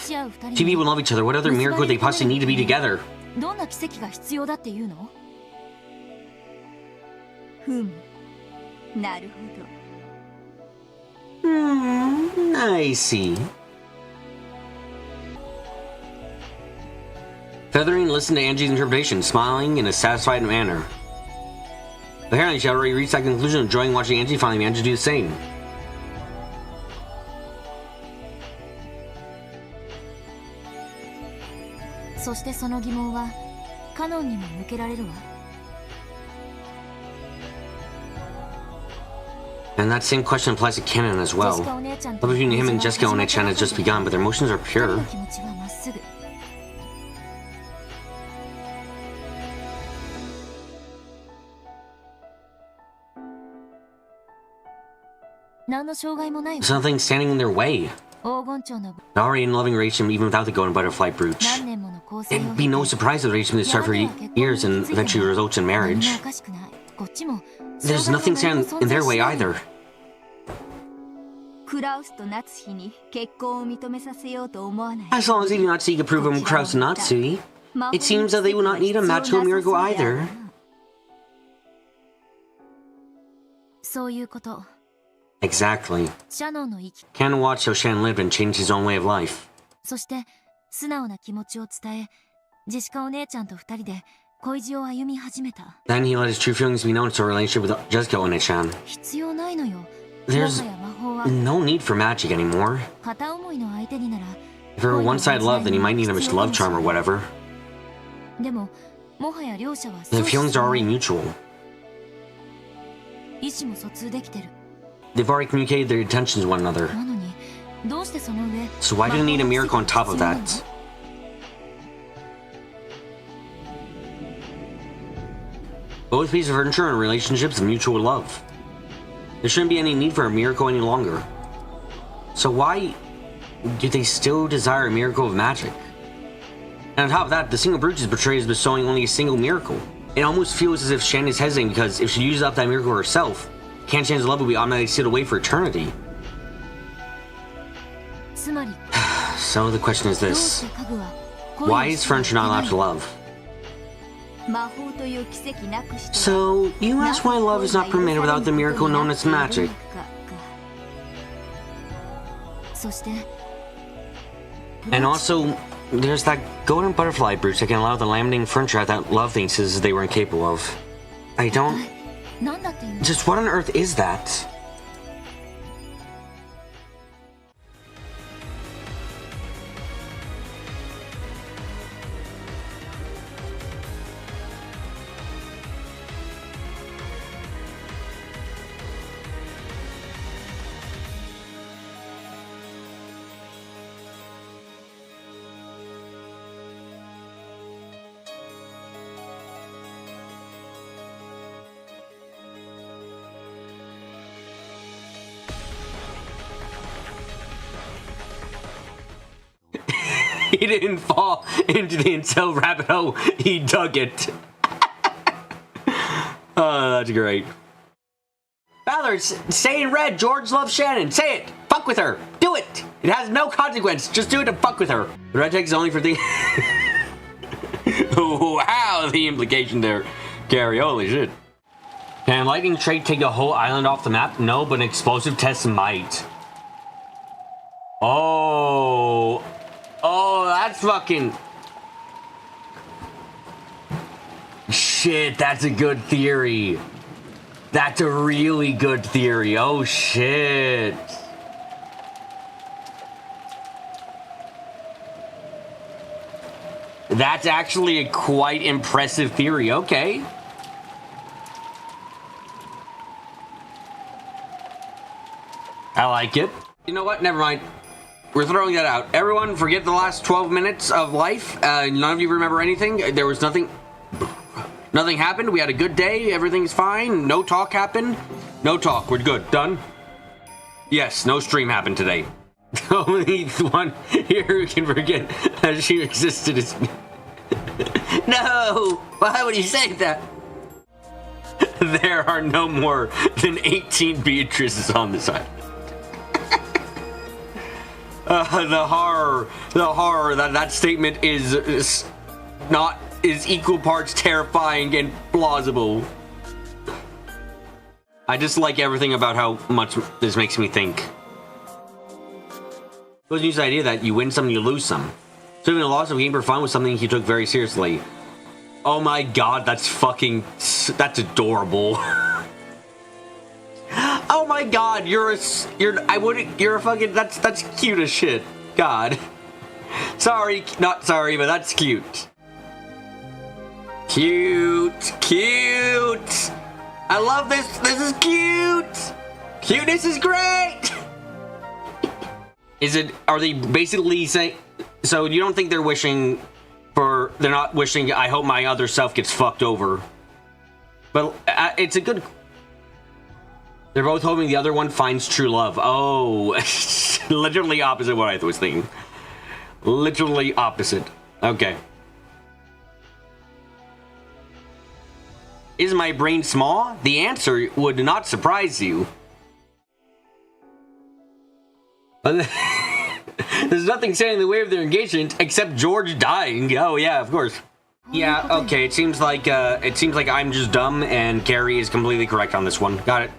Two people love each other. What other miracle would they possibly need to be together? I see. Feathering listened to Angie's interpretation, smiling in a satisfied manner. Apparently, she had already reached that conclusion, enjoying watching Angie finally manage to do the same. And that same question applies to Canon as well. Love between him and Jessica One-chan has just begun, but their emotions are pure. There's nothing standing in their way. They're already in a loving relation even without the golden butterfly brooch. It'd be no surprise that the relation would start for years and eventually results in marriage. There's nothing standing in their way either. As long as they do not seek approval from Kraus and Natsui, it seems that they will not need a magical miracle either. Exactly. Canon watched how Shan lived and changed his own way of life. Then he let his true feelings be known to a relationship with Jessica One-chan. There's no need for magic anymore. If it were one-sided love, then you might need a love charm or whatever. The feelings are already mutual. They've already communicated their intentions to one another. So why do they need a miracle on top of that? Both pieces of furniture are in relationships of mutual love. There shouldn't be any need for a miracle any longer. So why do they still desire a miracle of magic? And on top of that, the single brooch is portrayed as bestowing only a single miracle. It almost feels as if Shan is hesitating because if she uses up that miracle herself, Can-chan's love will be automatically sealed away for eternity. So the question is this. Why is furniture not allowed to love? So, you ask why love is not permitted without the miracle known as magic. And also, there's that golden butterfly brooch that can allow the laminating furniture that love thinks they were incapable of. I don't... Just what on earth is that? He didn't fall into the incel rabbit hole, he dug it. Oh, that's great. Ballard, say in red, George loves Shannon. Say it. Fuck with her. Do it. It has no consequence. Just do it and fuck with her. The red text is only for the... Wow, the implication there, Gary. Holy shit. Can lightning strike take the whole island off the map? No, but an explosive test might. Oh... Oh, that's fucking... Shit, that's a good theory. That's a really good theory. Oh, shit. That's actually a quite impressive theory. Okay. I like it. You know what? Never mind. We're throwing that out. Everyone, forget the last 12 minutes of life. None of you remember anything. There was nothing... Nothing happened. We had a good day. Everything's fine. No talk happened. No talk. We're good. Done? Yes, no stream happened today. Only one here who can forget that she existed is me. No! Why would you say that? There are no more than 18 Beatrices on this island. The horror that statement is equal parts terrifying and plausible. I just like everything about how much this makes me think. It was the idea that you win some, you lose some. So even a loss of game for fun was something he took very seriously. Oh my god, that's adorable. Oh my god, that's cute as shit. God. Sorry, not sorry, but that's cute. Cute. I love this. This is cute. Cuteness is great. Are they basically saying, so you don't think they're not wishing, I hope my other self gets fucked over. But it's a good, they're both hoping the other one finds true love. Oh, literally opposite what I was thinking. Literally opposite. Okay. Is my brain small? The answer would not surprise you. There's nothing standing in the way of their engagement except George dying. Oh yeah, of course. Yeah, okay, it seems like I'm just dumb and Carrie is completely correct on this one. Got it.